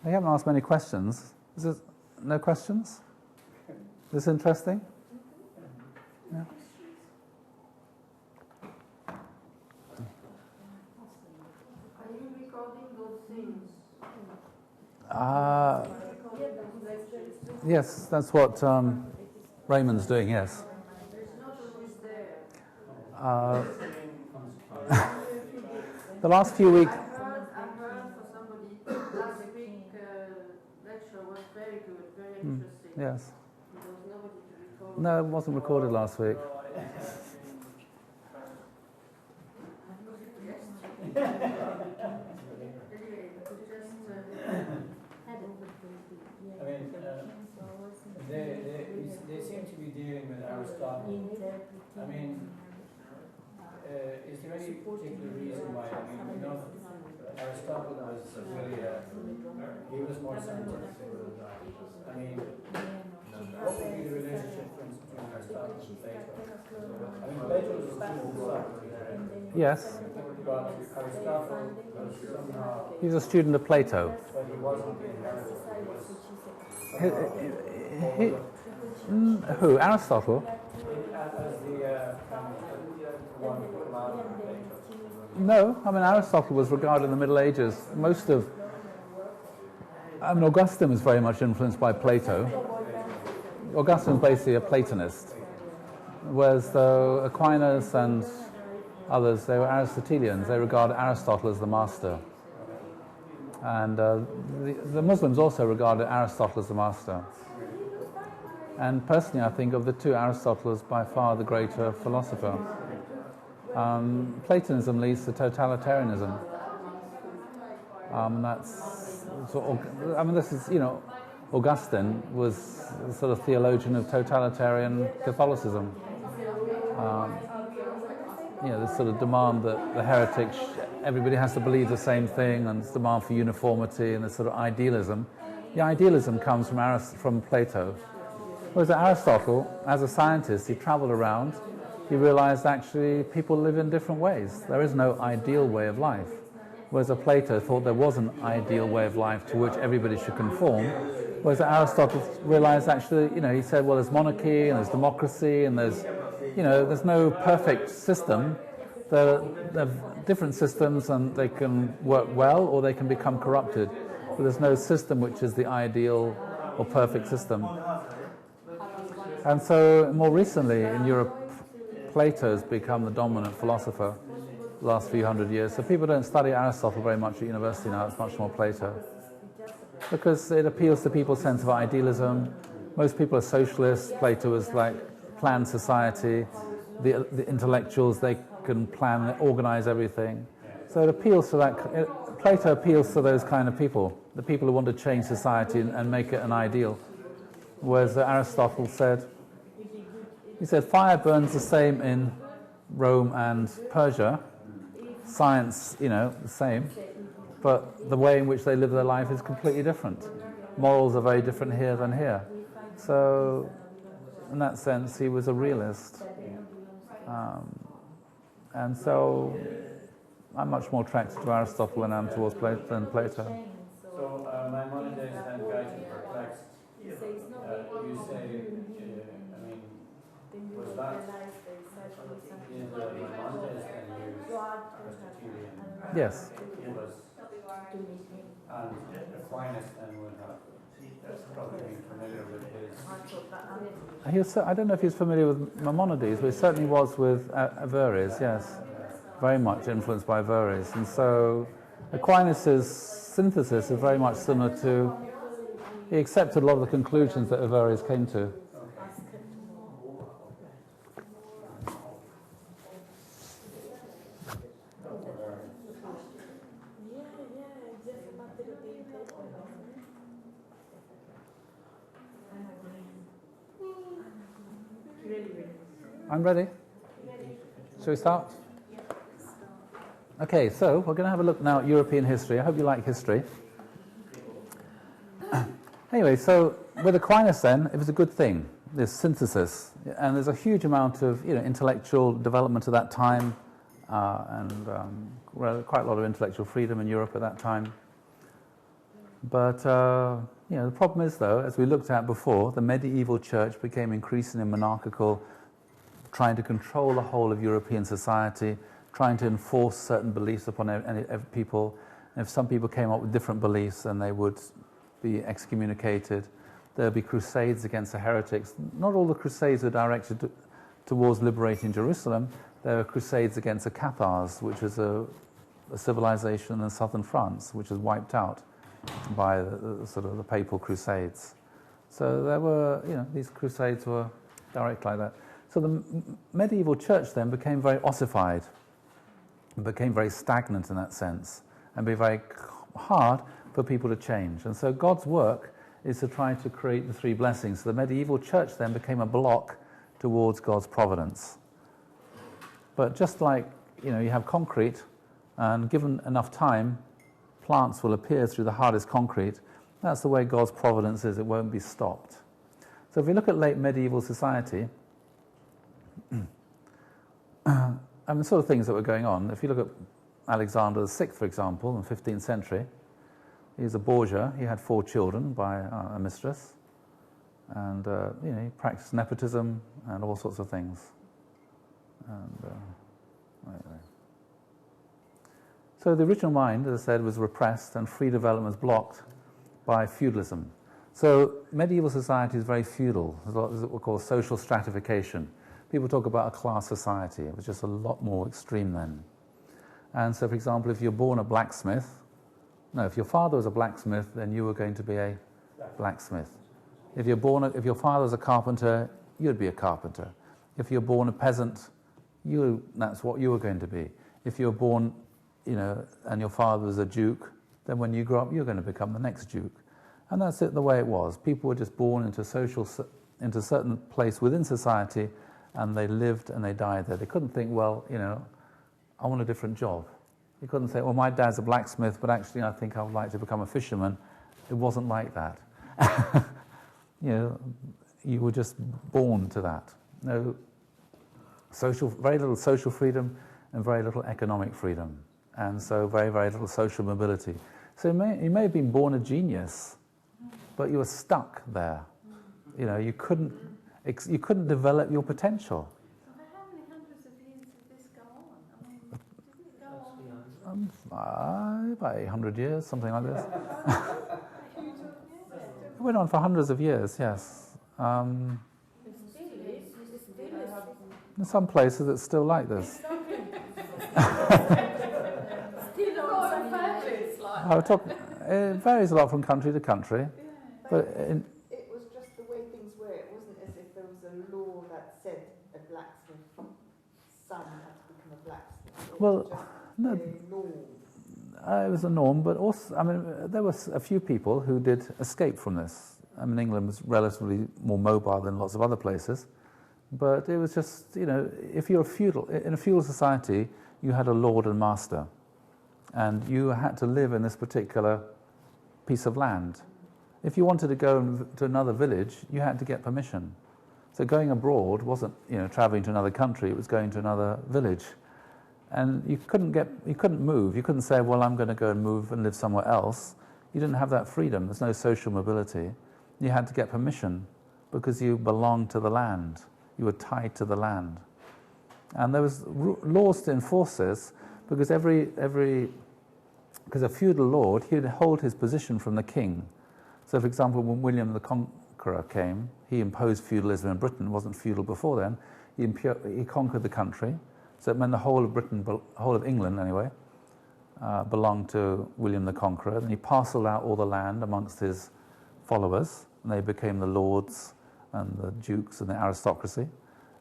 I haven't asked many questions. Is there no questions? Is this interesting? Yeah. Are you recording those things? Yes, that's what Raymond's doing, yes. There's not always there. The last few weeks. I heard for somebody last week lecture was very good, very interesting. Yes. There was nobody to record. No, it wasn't recorded last week. I mean, they seem to be dealing with Aristotle. I mean, is there any particular reason why? I mean, we know Aristotle was really he was more scientific. I mean, what would be the relationship, for instance, between Aristotle and Plato? I mean, Plato was a student of Socrates. Yes. But Aristotle was somehow, He was a student of Plato. but he wasn't the inheritor. Who? Aristotle? As the kind of one who allowed Plato. No, I mean Aristotle was regarded in the Middle Ages. Augustine was very much influenced by Plato. Augustine was basically a Platonist, whereas though Aquinas and others, they were Aristotelians. They regarded Aristotle as the master. And the Muslims also regarded Aristotle as the master. And personally, I think of the two, Aristotle is by far the greater philosopher. Platonism leads to totalitarianism. Augustine was a sort of theologian of totalitarian Catholicism. This sort of demand that the heretics, everybody has to believe the same thing, and this demand for uniformity and this sort of idealism. The idealism comes from Plato. Whereas Aristotle, as a scientist, he traveled around, he realized actually people live in different ways. There is no ideal way of life. Whereas Plato thought there was an ideal way of life to which everybody should conform. Whereas Aristotle realized actually, he said, well, there's monarchy and there's democracy and there's no perfect system. There are different systems and they can work well or they can become corrupted. But there's no system which is the ideal or perfect system. And so more recently in Europe, Plato has become the dominant philosopher the last few hundred years. So people don't study Aristotle very much at university now, it's much more Plato. Because it appeals to people's sense of idealism. Most people are socialists. Plato was like planned society. The intellectuals, they can plan, organize everything. So it appeals to that. Plato appeals to those kind of people, the people who want to change society and make it an ideal. Whereas Aristotle said, fire burns the same in Rome and Persia. Science, the same. But the way in which they live their life is completely different. Morals are very different here than here. So, in that sense, he was a realist. And so, I'm much more attracted to Aristotle than I am towards Plato. So, Maimonides and Guided Perplexed, you say, was that in the Maimonides and used Aristotelian? Yes. And Aquinas then would have probably been familiar with his. I don't know if he was familiar with Maimonides, but he certainly was with Averroes, yes. Very much influenced by Averroes. And so Aquinas' synthesis is very much similar to, he accepted a lot of the conclusions that Averroes came to. I'm ready. Shall we start? Okay, so we're going to have a look now at European history. I hope you like history. Anyway, so with Aquinas then, it was a good thing, this synthesis. And there's a huge amount of intellectual development at that time, and quite a lot of intellectual freedom in Europe at that time. But the problem is, though, as we looked at before, the medieval church became increasingly monarchical, trying to control the whole of European society, trying to enforce certain beliefs upon every people. And if some people came up with different beliefs, then they would be excommunicated. There would be crusades against the heretics. Not all the crusades were directed towards liberating Jerusalem. There were crusades against the Cathars, which is a civilization in southern France, which was wiped out by the papal crusades. So there were, these crusades were direct like that. So the medieval church then became very ossified, became very stagnant in that sense, and be very hard for people to change. And so God's work is to try to create the three blessings. So the medieval church then became a block towards God's providence. But just like, you have concrete, and given enough time, plants will appear through the hardest concrete. That's the way God's providence is. It won't be stopped. So if we look at late medieval society, and the sort of things that were going on, if you look at Alexander VI, for example, in the 15th century, he's a Borgia. He had 4 children by a mistress. And, he practiced nepotism and all sorts of things. And, anyway. So the original mind, as I said, was repressed and free development was blocked by feudalism. So medieval society is very feudal. There's what we call social stratification. People talk about a class society. It was just a lot more extreme then. And so, for example, if you're born a blacksmith, if your father was a blacksmith, then you were going to be a blacksmith. If your father was a carpenter, you'd be a carpenter. If you're born a peasant, that's what you were going to be. If you're born, and your father was a duke, then when you grow up, you're going to become the next duke. And that's the way it was. People were just born into a certain place within society, and they lived and they died there. They couldn't think, well, I want a different job. You couldn't say, well, my dad's a blacksmith, but actually I think I would like to become a fisherman. It wasn't like that. You were just born to that. No very little social freedom and very little economic freedom. And so very, very little social mobility. So you may have been born a genius, but you were stuck there. You couldn't develop your potential. So for how many hundreds of years did this go on? I mean, didn't it go on? About 800 years, something like this. It went on for hundreds of years, yes. In some places it's still like this. It varies a lot from country to country. But it was just the way things were. It wasn't as if there was a law that said a blacksmith son had to become a blacksmith. It was a norm, but also, there was a few people who did escape from this. England was relatively more mobile than lots of other places. But it was just, if you're in a feudal society, you had a lord and master. And you had to live in this particular piece of land. If you wanted to go to another village, you had to get permission. So going abroad wasn't, traveling to another country, it was going to another village. And you couldn't move. You couldn't say, well, I'm going to go and move and live somewhere else. You didn't have that freedom. There's no social mobility. You had to get permission because you belonged to the land. You were tied to the land. And there was laws to enforce this because because a feudal lord, he would hold his position from the king. So, for example, when William the Conqueror came, he imposed feudalism in Britain. It wasn't feudal before then. He conquered the country. So it meant the whole of Britain, whole of England anyway, belonged to William the Conqueror. And he parceled out all the land amongst his followers. And they became the lords and the dukes and the aristocracy.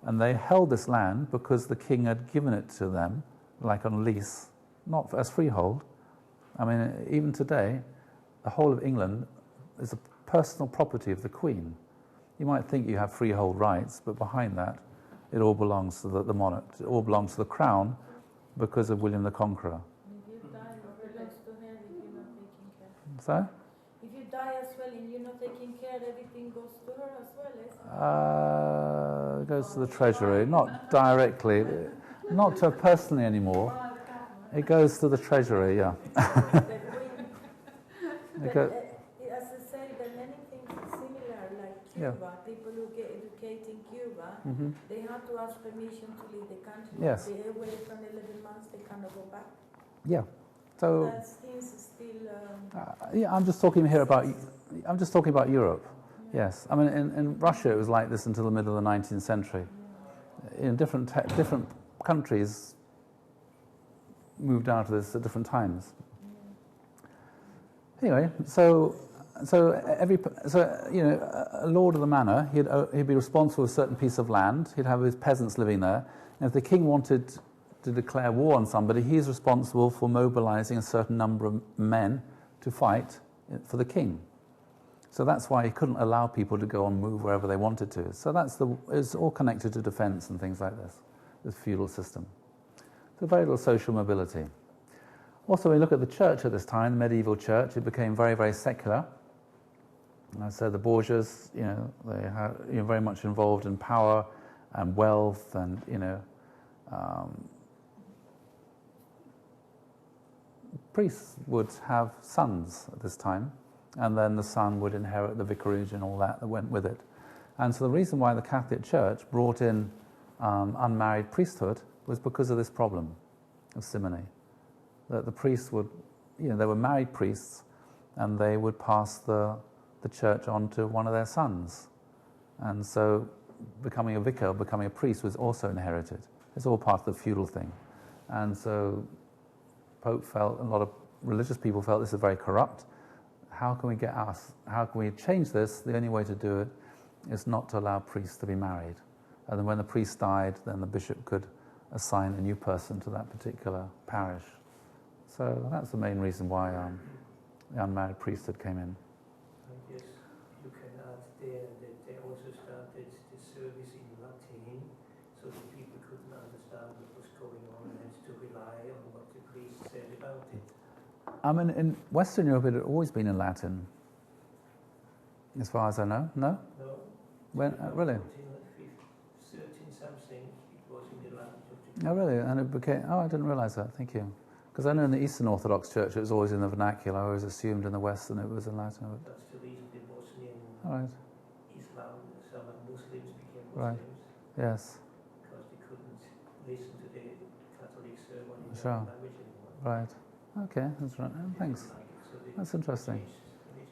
And they held this land because the king had given it to them, like on lease, not as freehold. Even today, the whole of England is a personal property of the Queen. You might think you have freehold rights, but behind that, it all belongs to the monarch. It all belongs to the crown because of William the Conqueror. If you die, it belongs to her if you're not taking care. So, If you die as well and you're not taking care, everything goes to her as well, isn't it? it goes to the treasury, not directly, not to her personally anymore. It goes to the treasury, yeah. But as I said, there are many things similar, like Cuba. Yeah. People who get educated in Cuba, Mhm. they have to ask permission to leave the country. Yes. If they're away from 11 months, they cannot go back. Yeah. So, That seems still. yeah, I'm just talking here about. I'm just talking about Europe. Yes, I mean in Russia it was like this until the middle of the 19th century. In different countries moved out of this at different times. Anyway, so you know, a lord of the manor, he'd be responsible for a certain piece of land. He'd have his peasants living there, and if the king wanted to declare war on somebody, he's responsible for mobilizing a certain number of men to fight for the king. So that's why he couldn't allow people to go and move wherever they wanted to. So it's all connected to defense and things like this feudal system. So very little social mobility. Also, when you look at the church at this time, the medieval church, it became very, very secular. And so the Borgias, you know, they had, you know, very much involved in power and wealth, and you know, priests would have sons at this time, and then the son would inherit the vicarage and all that went with it. And so the reason why the Catholic Church brought in unmarried priesthood was because of this problem of simony. That the priests would, you know, they were married priests, and they would pass the church on to one of their sons. And so becoming a vicar, becoming a priest was also inherited. It's all part of the feudal thing. And so Pope felt, a lot of religious people felt this is very corrupt. How can we change this? The only way to do it is not to allow priests to be married. And then when the priest died, then the bishop could assign a new person to that particular parish. So that's the main reason why the unmarried priesthood came in. I guess you can add there that they also started the service in Latin, so that people couldn't understand what was going on and had to rely on what the priest said about it. I mean, in Western Europe, it had always been in Latin, as far as I know. No? No? When, really? 13 something, it was in the language of the Oh, really? And it became... Oh, I didn't realise that. Thank you. Because I know in the Eastern Orthodox Church, it was always in the vernacular. I always assumed in the Western it was in Latin. That's the reason the Bosnian All right. Islam, some Muslims became Right. Muslims. Yes. Because they couldn't listen to the Catholic sermon in Sure. their language anymore. Right. Okay. That's right. Oh, thanks. Like it, so they That's interesting. changed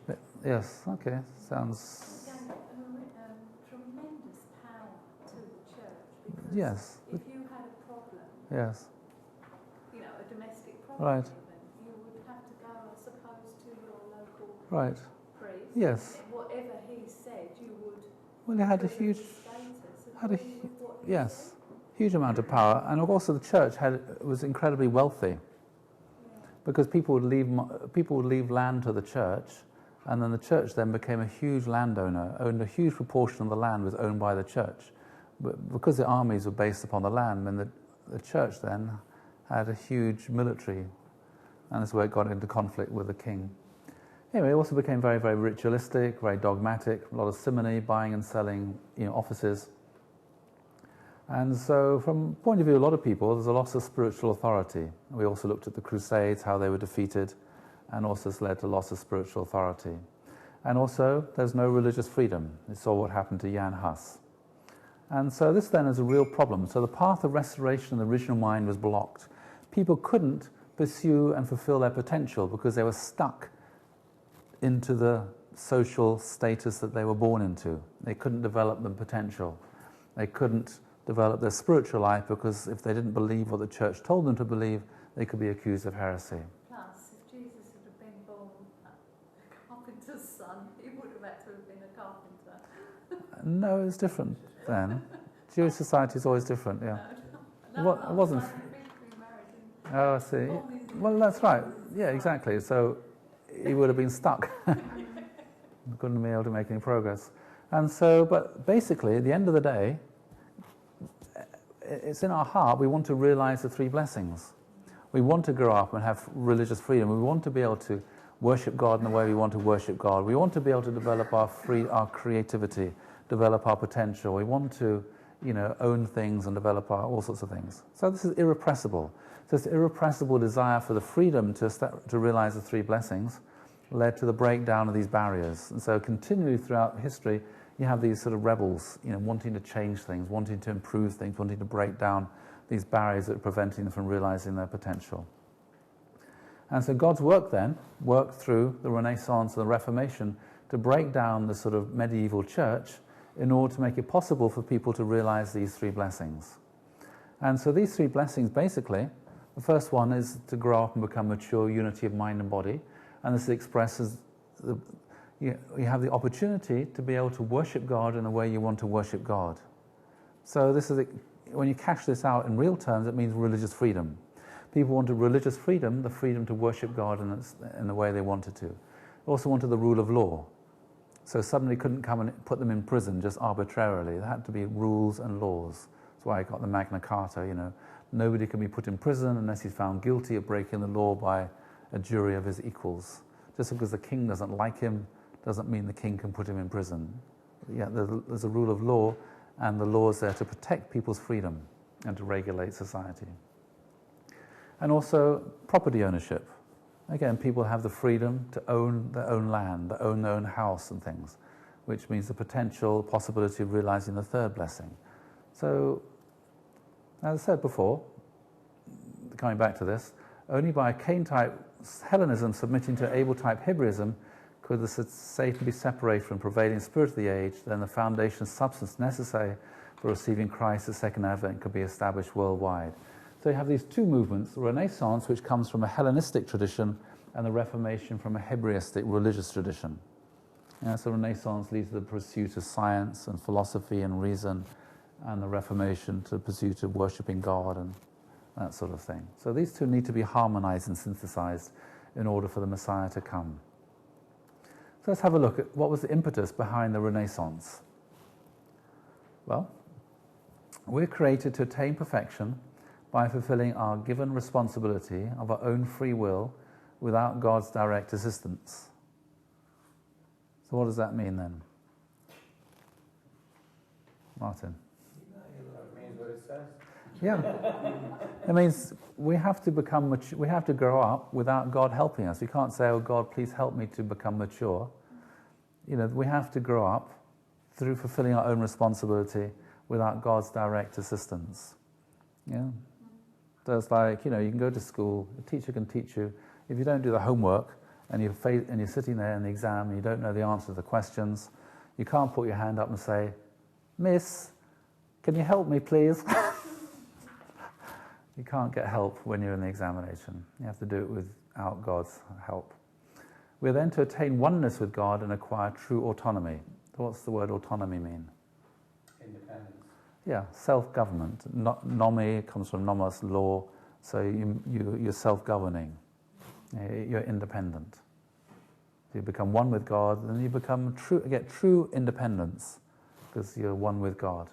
religion. Yes. Okay. Sounds... Tremendous power to the church, because Yes. if you had a problem, Yes. you know, a domestic problem, Right. even, you would have to go, I suppose, to your local Right. priest. Yes. And whatever he said, you would. Well, it had a put in huge... status had a according with what he Yes. said. Huge amount of power, and also the church was incredibly wealthy, because people would leave land to the church, and then the church then became a huge landowner, owned a huge proportion of the land was owned by the church. But because the armies were based upon the land, then the church then had a huge military, and that's where it got into conflict with the king. Anyway, it also became very, very ritualistic, very dogmatic, a lot of simony, buying and selling, you know, offices. And so from the point of view of a lot of people, there's a loss of spiritual authority. We also looked at the Crusades, how they were defeated, and also has led to loss of spiritual authority. And also, there's no religious freedom. We saw what happened to Jan Hus. And so this then is a real problem. So the path of restoration of the original mind was blocked. People couldn't pursue and fulfill their potential because they were stuck into the social status that they were born into. They couldn't develop the potential. They couldn't develop their spiritual life because if they didn't believe what the church told them to believe, they could be accused of heresy. Plus, if Jesus had been born a carpenter's son, he would have had to have been a carpenter. No, it's different then. Jewish society is always different, yeah. No, It wasn't... Oh, I see. Well, that's right. Yeah, exactly. So he would have been stuck. Couldn't be able to make any progress. And so, but basically, at the end of the day, it's in our heart. We want to realize the 3 blessings. We want to grow up and have religious freedom. We want to be able to worship God in the way we want to worship God. We want to be able to develop our creativity, develop our potential. We want to, own things and develop all sorts of things. So this is irrepressible. So this irrepressible desire for the freedom to realize the 3 blessings led to the breakdown of these barriers. And so continually throughout history, you have these sort of rebels, wanting to change things, wanting to improve things, wanting to break down these barriers that are preventing them from realizing their potential. And so God's work then worked through the Renaissance and the Reformation to break down the sort of medieval church in order to make it possible for people to realize these 3 blessings. And so these 3 blessings, basically, the first one is to grow up and become mature, unity of mind and body. And this expresses you have the opportunity to be able to worship God in the way you want to worship God. So this is when you cash this out in real terms, it means religious freedom. People wanted religious freedom, the freedom to worship God in the way they wanted to. Also wanted the rule of law. So somebody couldn't come and put them in prison just arbitrarily. There had to be rules and laws. That's why I got the Magna Carta, Nobody can be put in prison unless he's found guilty of breaking the law by a jury of his equals. Just because the king doesn't like him doesn't mean the king can put him in prison. Yeah, there's a rule of law, and the law is there to protect people's freedom and to regulate society. And also property ownership. Again, people have the freedom to own their own land, to own their own house and things, which means the potential possibility of realizing the 3rd blessing. So, as I said before, coming back to this, only by Cain-type Hellenism submitting to Abel-type Hebraism could the Satan be separated from prevailing spirit of the age, then the foundation substance necessary for receiving Christ's second advent could be established worldwide. So you have these 2 movements, the Renaissance, which comes from a Hellenistic tradition, and the Reformation from a Hebraistic religious tradition. So Renaissance leads to the pursuit of science and philosophy and reason, and the Reformation to the pursuit of worshipping God and that sort of thing. So these 2 need to be harmonized and synthesized in order for the Messiah to come. So let's have a look at what was the impetus behind the Renaissance. Well, we're created to attain perfection by fulfilling our given responsibility of our own free will without God's direct assistance. So what does that mean then? Martin? That means what it says. Yeah. It means we have to become mature, we have to grow up without God helping us. We can't say, oh God, please help me to become mature. We have to grow up through fulfilling our own responsibility without God's direct assistance. Yeah. So it's like, you can go to school, a teacher can teach you. If you don't do the homework and you're sitting there in the exam and you don't know the answer to the questions, you can't put your hand up and say, Miss, can you help me please? You can't get help when you're in the examination. You have to do it without God's help. We're then to attain oneness with God and acquire true autonomy. So what's the word autonomy mean? Independence. Yeah, self-government. Nomi comes from nomos, law, so you're self-governing. You're independent. You become one with God, and you get true independence because you're one with God.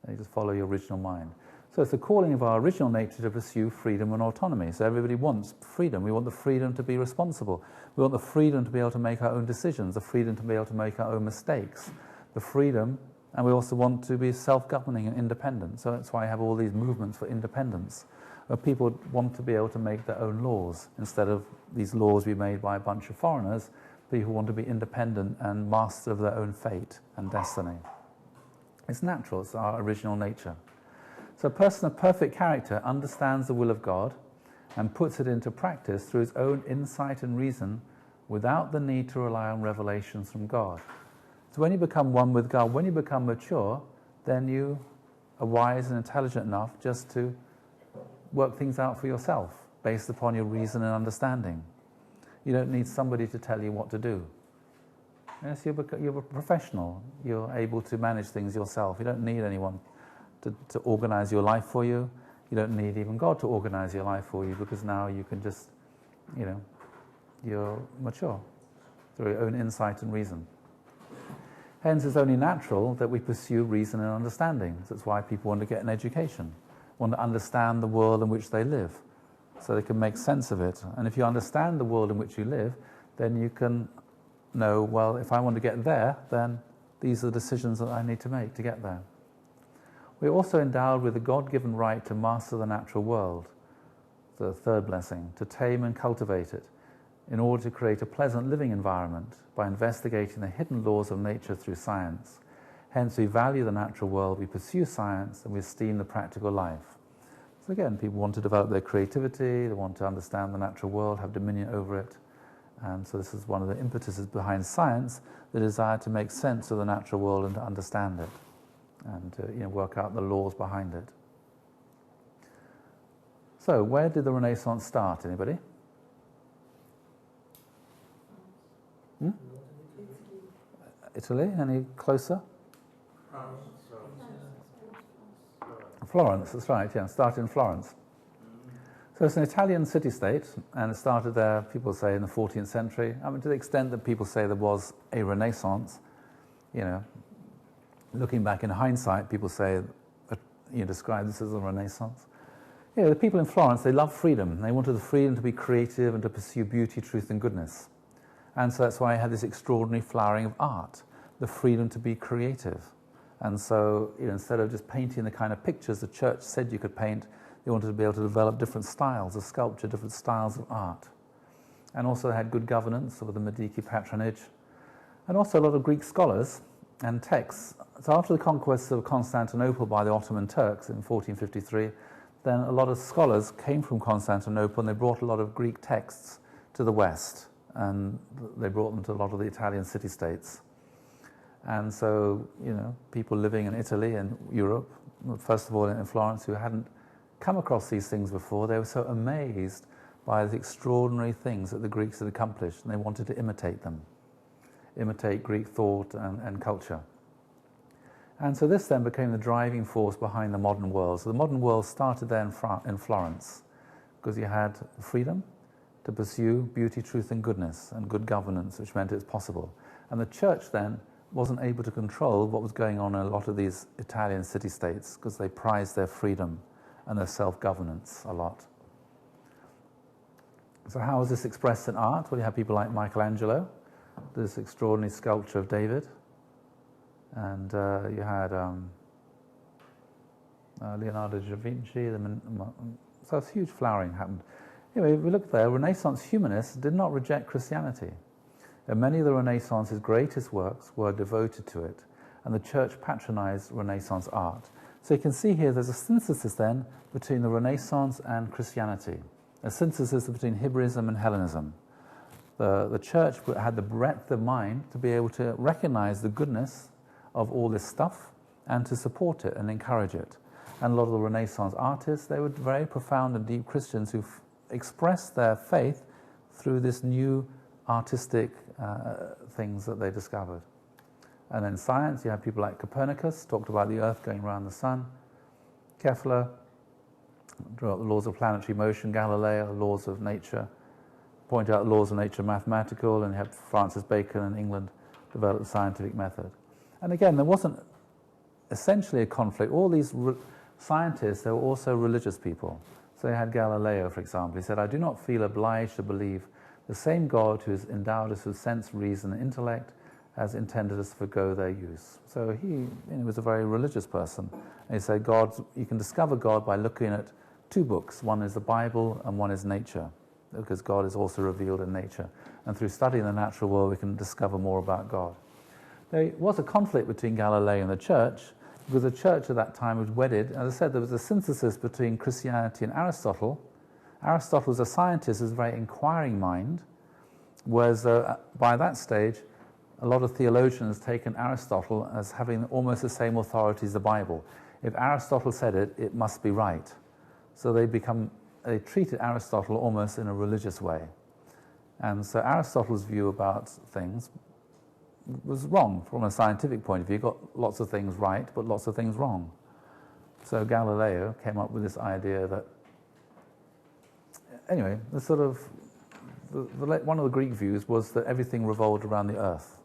And you just follow your original mind. So it's the calling of our original nature to pursue freedom and autonomy. So everybody wants freedom. We want the freedom to be responsible. We want the freedom to be able to make our own decisions, the freedom to be able to make our own mistakes, the freedom, and we also want to be self-governing and independent. So that's why I have all these movements for independence, where people want to be able to make their own laws instead of these laws be made by a bunch of foreigners. People want to be independent and master of their own fate and destiny. It's natural. It's our original nature. So a person of perfect character understands the will of God and puts it into practice through his own insight and reason without the need to rely on revelations from God. So when you become one with God, when you become mature, then you are wise and intelligent enough just to work things out for yourself based upon your reason and understanding. You don't need somebody to tell you what to do. Yes, you're a professional. You're able to manage things yourself. You don't need anyone to organize your life for you. You don't need even God to organize your life for you, because now you can just, you're mature through your own insight and reason. Hence, it's only natural that we pursue reason and understanding. That's why people want to get an education, want to understand the world in which they live, so they can make sense of it. And if you understand the world in which you live, then you can know, well, if I want to get there, then these are the decisions that I need to make to get there. We're also endowed with a God-given right to master the natural world, the third blessing, to tame and cultivate it, in order to create a pleasant living environment by investigating the hidden laws of nature through science. Hence, we value the natural world, we pursue science, and we esteem the practical life. So again, people want to develop their creativity, they want to understand the natural world, have dominion over it. And so this is one of the impetuses behind science, the desire to make sense of the natural world and to understand it, and to work out the laws behind it. So, where did the Renaissance start, anybody? Italy, any closer? Florence, that's right, yeah, started in Florence. So it's an Italian city-state, and it started there, people say, in the 14th century. I mean, to the extent that people say there was a Renaissance, looking back in hindsight, people say, describe this as a Renaissance. The people in Florence, they loved freedom. They wanted the freedom to be creative and to pursue beauty, truth, and goodness. And so that's why I had this extraordinary flowering of art, the freedom to be creative. And so, instead of just painting the kind of pictures the church said you could paint, they wanted to be able to develop different styles of sculpture, different styles of art. And also they had good governance with the Medici patronage. And also a lot of Greek scholars and texts. So after the conquest of Constantinople by the Ottoman Turks in 1453, then a lot of scholars came from Constantinople and they brought a lot of Greek texts to the West. And they brought them to a lot of the Italian city-states. And so, people living in Italy and Europe, first of all in Florence, who hadn't come across these things before, they were so amazed by the extraordinary things that the Greeks had accomplished, and they wanted to imitate them, imitate Greek thought and culture. And so this then became the driving force behind the modern world. So the modern world started there in Florence, because you had freedom to pursue beauty, truth, and goodness, and good governance, which meant it's possible. And the church then wasn't able to control what was going on in a lot of these Italian city-states, because they prized their freedom and their self-governance a lot. So how was this expressed in art? Well, you have people like Michelangelo, this extraordinary sculpture of David, and you had Leonardo da Vinci, so a huge flowering happened. Anyway, if we look there, Renaissance humanists did not reject Christianity. And many of the Renaissance's greatest works were devoted to it, and the church patronized Renaissance art. So you can see here there's a synthesis then between the Renaissance and Christianity, a synthesis between Hebraism and Hellenism. The church had the breadth of mind to be able to recognize the goodness of all this stuff and to support it and encourage it. And a lot of the Renaissance artists, they were very profound and deep Christians who expressed their faith through this new artistic things that they discovered. And then science, you have people like Copernicus, talked about the Earth going around the sun. Kepler drew out the laws of planetary motion. Galileo, laws of nature, point out laws of nature mathematical, and you have Francis Bacon in England developed the scientific method. And again, there wasn't essentially a conflict. All these scientists, they were also religious people. So you had Galileo, for example. He said, I do not feel obliged to believe the same God who has endowed us with sense, reason, and intellect has intended us to forgo their use. So he was a very religious person. And he said, you can discover God by looking at two books. One is the Bible and one is nature, because God is also revealed in nature. And through studying the natural world, we can discover more about God. There was a conflict between Galileo and the church, because the church at that time was wedded. As I said, there was a synthesis between Christianity and Aristotle. Aristotle was a scientist with a very inquiring mind, whereas by that stage, a lot of theologians taken Aristotle as having almost the same authority as the Bible. If Aristotle said it, it must be right. So they treated Aristotle almost in a religious way. And so Aristotle's view about things was wrong from a scientific point of view. He got lots of things right, but lots of things wrong. So Galileo came up with this idea that, anyway, one of the Greek views was that everything revolved around the earth.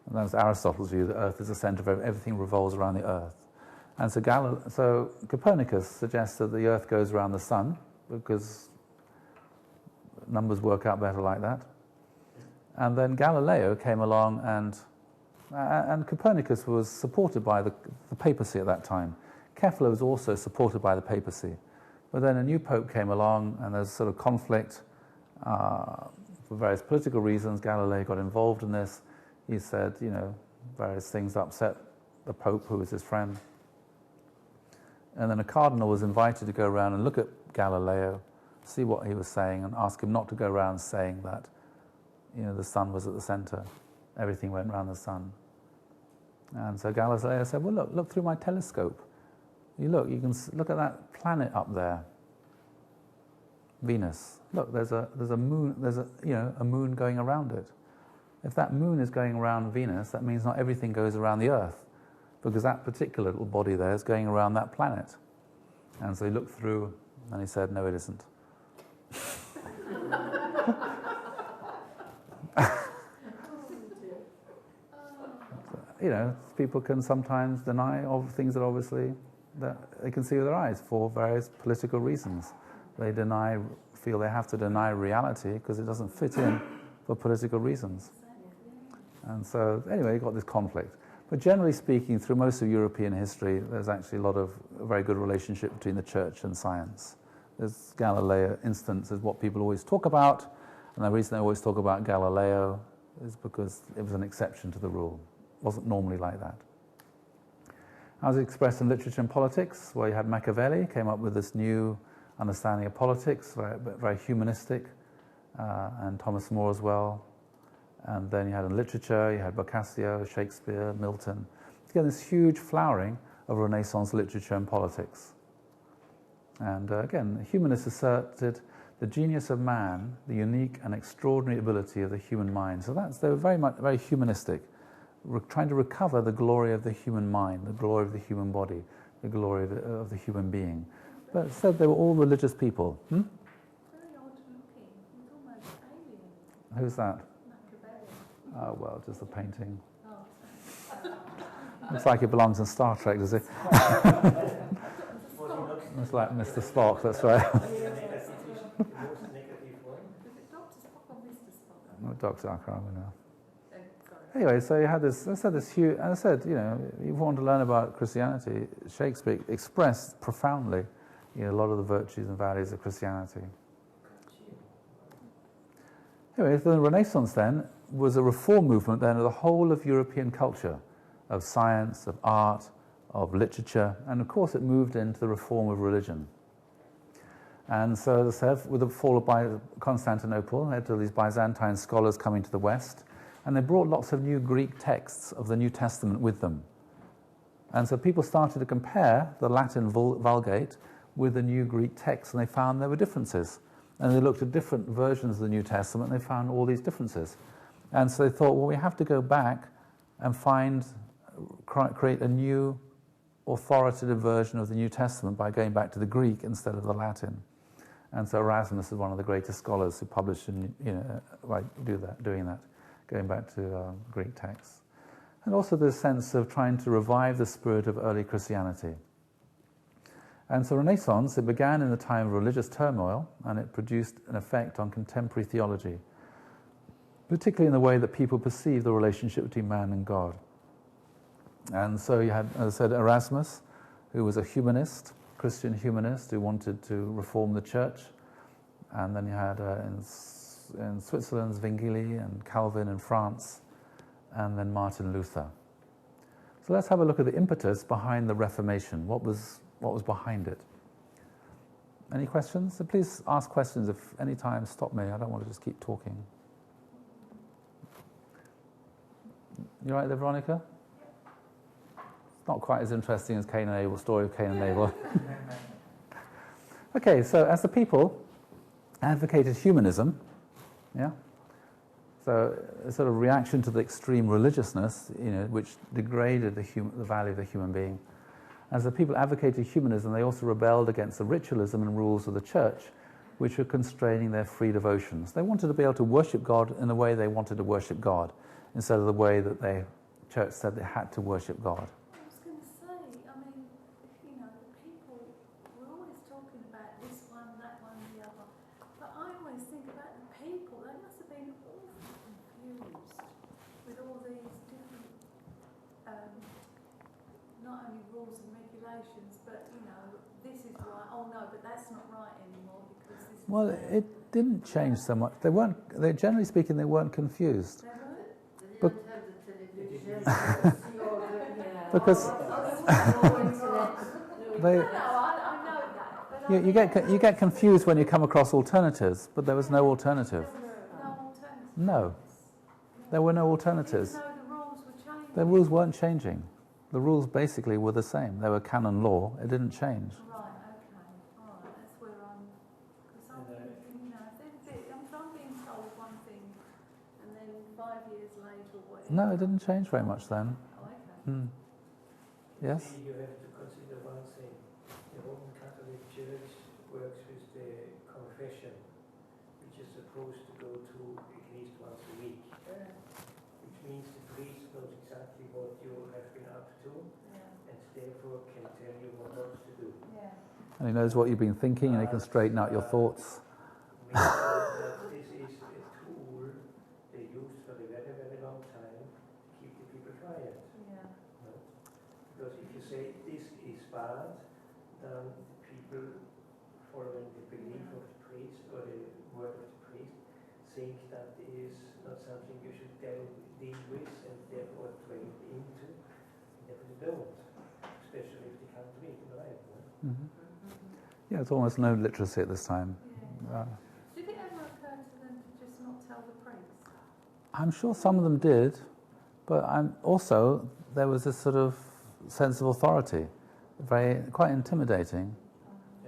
And that's Aristotle's view, that Earth is the centre of everything revolves around the Earth. And so Copernicus suggests that the Earth goes around the Sun, because numbers work out better like that. And then Galileo came along, and Copernicus was supported by the papacy at that time. Kepler was also supported by the papacy. But then a new pope came along, and there's sort of conflict for various political reasons. Galileo got involved in this. He said, various things upset the pope, who was his friend. And then a cardinal was invited to go around and look at Galileo, see what he was saying, and ask him not to go around saying that, the sun was at the center. Everything went around the sun. And so Galileo said, well, look through my telescope. You can look at that planet up there, Venus. Look, there's a moon. There's a moon going around it. If that moon is going around Venus, that means not everything goes around the Earth, because that particular little body there is going around that planet. And so he looked through, and he said, no, it isn't. People can sometimes deny of things that obviously that they can see with their eyes for various political reasons. They feel they have to deny reality because it doesn't fit in for political reasons. And so, anyway, you got this conflict. But generally speaking, through most of European history, there's actually a very good relationship between the church and science. This Galileo instance is what people always talk about, and the reason they always talk about Galileo is because it was an exception to the rule. It wasn't normally like that. As expressed in literature and politics, where you had Machiavelli, came up with this new understanding of politics, very humanistic, and Thomas More as well. And then you had in literature, you had Boccaccio, Shakespeare, Milton. Again, this huge flowering of Renaissance literature and politics. And again, humanists asserted the genius of man, the unique and extraordinary ability of the human mind. So they were very humanistic, trying to recover the glory of the human mind, the glory of the human body, the glory of the human being. But said they were all religious people. Very odd looking. He's almost alien. Who's that? Machiavelli. Oh, well, just a painting. Oh. Looks like it belongs in Star Trek, does it? It's like Mr. Spock, that's right. Is it Dr. Spock or Mr. Spock? No, Dr. I can't remember now. Sorry. Anyway, so you had this huge, and I said, you want to learn about Christianity, Shakespeare expressed profoundly, a lot of the virtues and values of Christianity. Anyway, the Renaissance then was a reform movement then of the whole of European culture, of science, of art, of literature, and of course it moved into the reform of religion. And so, as I said, with the fall of Constantinople, they had all these Byzantine scholars coming to the West, and they brought lots of new Greek texts of the New Testament with them. And so people started to compare the Latin Vulgate with the new Greek texts, and they found there were differences. And they looked at different versions of the New Testament, and they found all these differences. And so they thought, well, we have to go back and create a new authoritative version of the New Testament by going back to the Greek instead of the Latin. And so Erasmus is one of the greatest scholars who published, doing that, going back to Greek texts. And also this sense of trying to revive the spirit of early Christianity. And so Renaissance, it began in a time of religious turmoil, and it produced an effect on contemporary theology, particularly in the way that people perceive the relationship between man and God. And so you had, as I said, Erasmus, who was a humanist, Christian humanist, who wanted to reform the church. And then you had in Switzerland, Zwingli and Calvin in France, and then Martin Luther. So let's have a look at the impetus behind the Reformation. What was behind it? Any questions? So please ask questions if any time. Stop me. I don't want to just keep talking. You all right there, Veronica? It's not quite as interesting as Cain and Abel, story of Cain and Abel. Okay, so as the people advocated humanism, yeah. So a sort of reaction to the extreme religiousness, which degraded the value of the human being. As the people advocated humanism, they also rebelled against the ritualism and rules of the church, which were constraining their free devotions. They wanted to be able to worship God in the way they wanted to worship God, instead of the way that they church said they had to worship God. I was going to say, I mean, you know, the people, we're always talking about this one, that one, the other. But I always think about the people. They must have been awfully confused with all these different, not only rules and regulations, but, you know, this is right. Oh no, but that's not right anymore because this is Well, bad. it didn't change so much. They generally speaking, they weren't confused. They were? They But- didn't have the television, see all the... Because they, No, I know that. But you get confused when you come across alternatives, but there was no alternative. no alternative. No, there were no alternatives. Even though the rules were changing. The rules weren't changing. The rules basically were the same. They were canon law. It didn't change. Right, okay. All right, that's where I'm... Because I'm thinking, you know, if I'm being told one thing and then 5 years later or whatever... No, it didn't change very much then. Oh, okay. Hmm. Yes? You have to consider one thing. The Roman Catholic Church works with the confession, which is supposed to go to at least once a week, which means the priest knows exactly what you have been up to Yeah, and therefore can tell you what else to do. yeah. And he knows what you've been thinking and he can straighten out your thoughts. Means that this is a tool they used for a very, very long time to keep the people quiet. Yeah. No? Because if you say this is bad, then people following the belief of the priest or the word of the priest think that is not something you should deal with and therefore train into. Therefore they don't, especially if they can't read and write. No? Hmm. Yeah, it's almost no literacy at this time. Yeah. Did it ever occur to them to just not tell the priest? I'm sure some of them did, but also there was this sort of sense of authority, quite intimidating.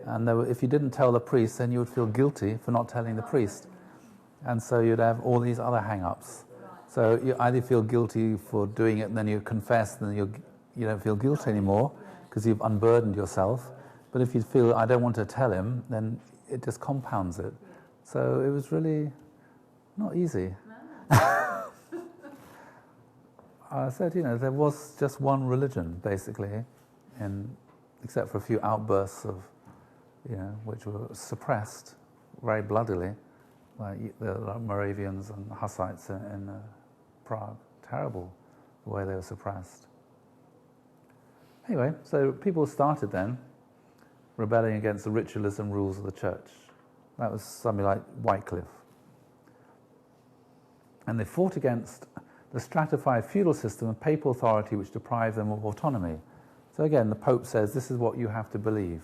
And if you didn't tell the priest, then you would feel guilty for not telling the priest. And so you'd have all these other hang-ups. So you either feel guilty for doing it, and then you confess, and then you don't feel guilt anymore because you've unburdened yourself. But if you feel, I don't want to tell him, then it just compounds it. So it was really not easy. I said, you know, there was just one religion, basically, except for a few outbursts of, you know, which were suppressed very bloodily, like the Moravians and Hussites in Prague. Terrible, the way they were suppressed. Anyway, so people started then rebelling against the ritualism rules of the church. That was somebody like Wycliffe. And they fought against the stratified feudal system of papal authority which deprived them of autonomy. So again, the Pope says, this is what you have to believe.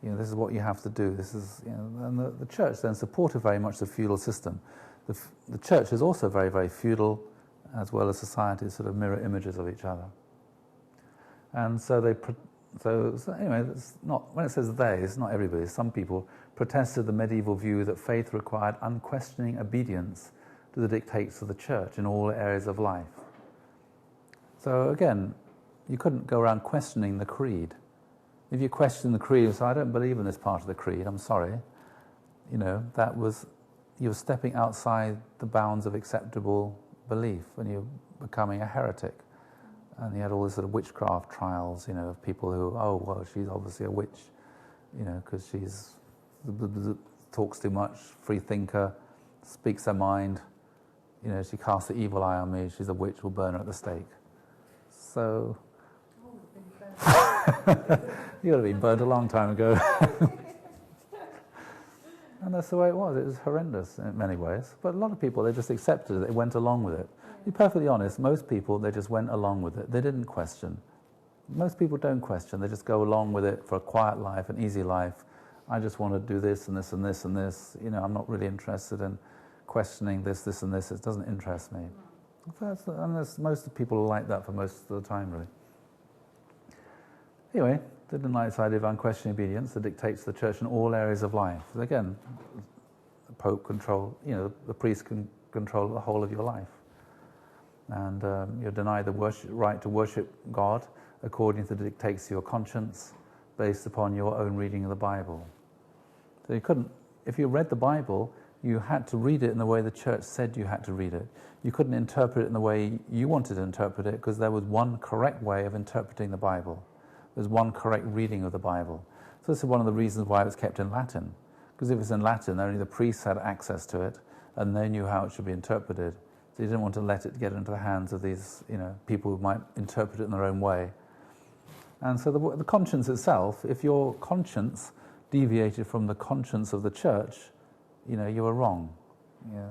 You know, this is what you have to do. This is, you know, and the church then supported very much the feudal system. The church is also very, very feudal, as well as society, sort of mirror images of each other. And so anyway, it's not, when it says they, it's not everybody. Some people protested the medieval view that faith required unquestioning obedience to the dictates of the church in all areas of life. So again, you couldn't go around questioning the creed. If you question the creed and say, I don't believe in this part of the creed, I'm sorry, you know, you're stepping outside the bounds of acceptable belief and you're becoming a heretic. And you had all this sort of witchcraft trials, you know, of people who, oh, well, she's obviously a witch, you know, because she's talks too much, free thinker, speaks her mind, you know, she casts the evil eye on me, she's a witch, we'll burn her at the stake. So, you would have been burned a long time ago. And that's the way it was. It was horrendous in many ways. But a lot of people, they just accepted it, they went along with it. To be perfectly honest, most people, they just went along with it. They didn't question. Most people don't question, they just go along with it for a quiet life, an easy life. I just want to do this and this and this and this. You know, I'm not really interested in questioning this, this and this. It doesn't interest me. Most of the people are like that for most of the time, really. Anyway, they didn't like this idea of unquestioning obedience that dictates the church in all areas of life. Again, the Pope the priest can control the whole of your life. And you're denied the right to worship God according to the dictates of your conscience, based upon your own reading of the Bible. So you couldn't, if you read the Bible you had to read it in the way the church said you had to read it. You couldn't interpret it in the way you wanted to interpret it, because there was one correct way of interpreting the Bible. There's one correct reading of the Bible. So this is one of the reasons why it was kept in Latin. Because if it's in Latin, only the priests had access to it, and they knew how it should be interpreted. So you didn't want to let it get into the hands of these, people who might interpret it in their own way. And so the conscience itself, if your conscience deviated from the conscience of the church, you were wrong. Yeah.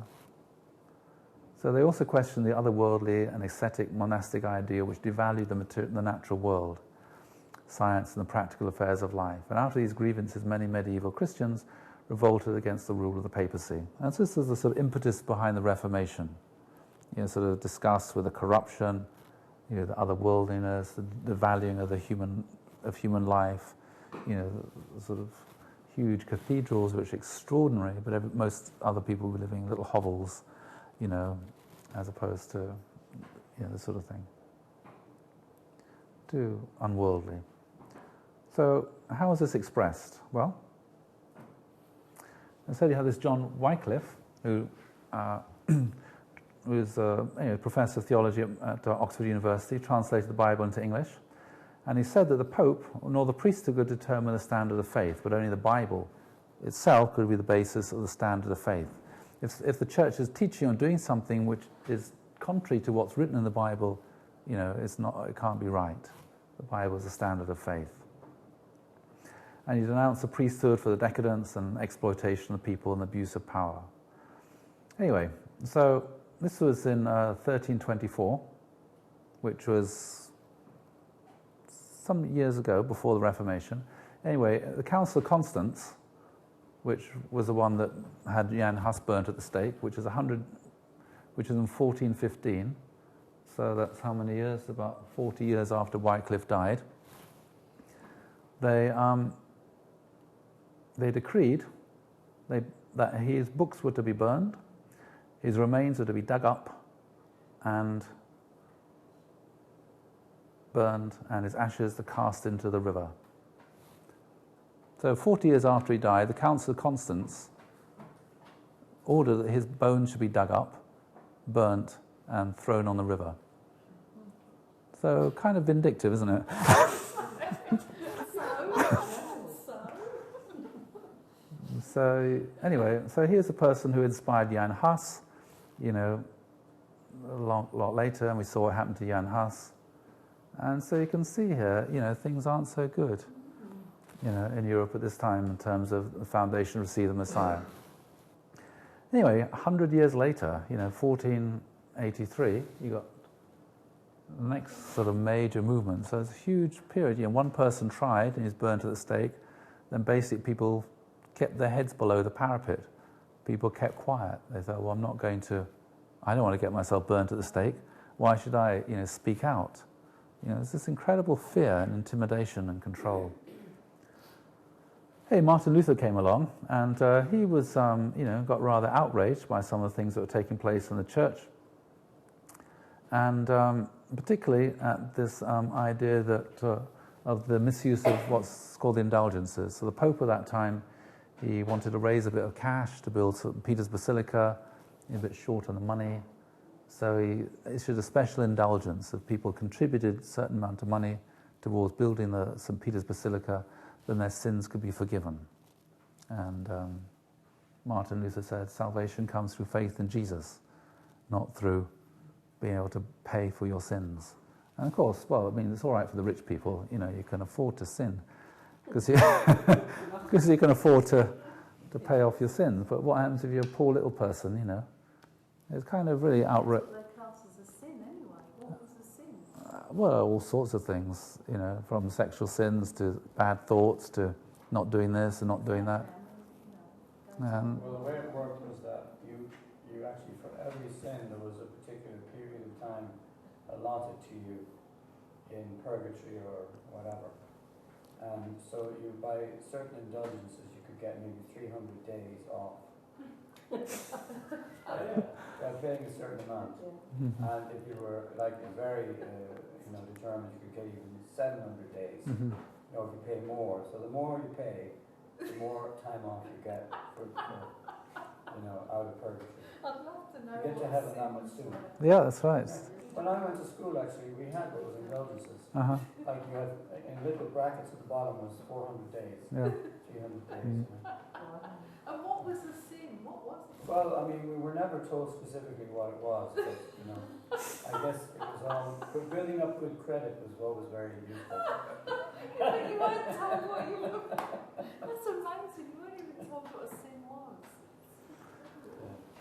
So they also questioned the otherworldly and ascetic monastic ideal which devalued the natural world, science and the practical affairs of life. And after these grievances, many medieval Christians revolted against the rule of the papacy. And so this is the sort of impetus behind the Reformation. Sort of disgust with the corruption, the otherworldliness, the valuing of human life, the sort of huge cathedrals which are extraordinary, but most other people were living in little hovels, as opposed to, this sort of thing. Too unworldly. So how is this expressed? Well, I said you have this John Wycliffe, who was a professor of theology at Oxford University, translated the Bible into English, and he said that the Pope nor the priesthood could determine the standard of faith, but only the Bible itself could be the basis of the standard of faith. If the church is teaching or doing something which is contrary to what's written in the Bible, it can't be right. The Bible is the standard of faith. And he denounced the priesthood for the decadence and exploitation of people and abuse of power. Anyway, so this was in 1324, which was some years ago, before the Reformation. Anyway, the Council of Constance, which was the one that had Jan Hus burnt at the stake, which is in 1415. So that's how many years? About 40 years after Wycliffe died. They decreed that his books were to be burned, his remains were to be dug up and burned, and his ashes to cast into the river. So 40 years after he died, the Council of Constance ordered that his bones should be dug up, burnt, and thrown on the river. So kind of vindictive, isn't it? So anyway, so here's a person who inspired Jan Hus, a lot later, and we saw what happened to Jan Hus. And so you can see here, things aren't so good, in Europe at this time in terms of the foundation to receive the Messiah. Anyway, 100 years later, 1483, you got the next sort of major movement. So it's a huge period. One person tried and he's burnt at the stake. Then basically people kept their heads below the parapet. People kept quiet. They thought, well, I don't want to get myself burnt at the stake. Why should I, speak out? There's this incredible fear and intimidation and control. Hey, Martin Luther came along, and he was, got rather outraged by some of the things that were taking place in the church, and particularly at this idea that of the misuse of what's called the indulgences. So the Pope at that time, he wanted to raise a bit of cash to build St. Peter's Basilica. He was a bit short on the money, so he issued a special indulgence. If people contributed a certain amount of money towards building the St. Peter's Basilica, then their sins could be forgiven. And Martin Luther said, salvation comes through faith in Jesus, not through being able to pay for your sins. And of course, it's all right for the rich people, you can afford to sin, because you can afford to pay off your sins. But what happens if you're a poor little person, It's kind of really outright. That's what they class as a sin anyway. What was the sin? Well, all sorts of things, from sexual sins to bad thoughts to not doing this and not doing that. Well, the way it worked was that you actually, for every sin, there was a particular period of time allotted to you in purgatory or whatever. And so by certain indulgences, you could get maybe 300 days off. By paying a certain amount. Mm-hmm. And if you were very determined, you could get even 700 days. Mm-hmm. If you pay more. So the more you pay, the more time off you get for out of purgatory. I'd love to know. You get to heaven that much sooner. Yeah, that's right. When I went to school, actually, we had those indulgences. Uh-huh. Like you had, in little brackets at the bottom was 400 days, Yeah. 300 days. Mm. And what was the sin? What was it? Well, I mean, we were never told specifically what it was, but, I guess it was all, but building up good credit was what was very useful. But you weren't told what you were. That's amazing. You weren't even told what a sin was.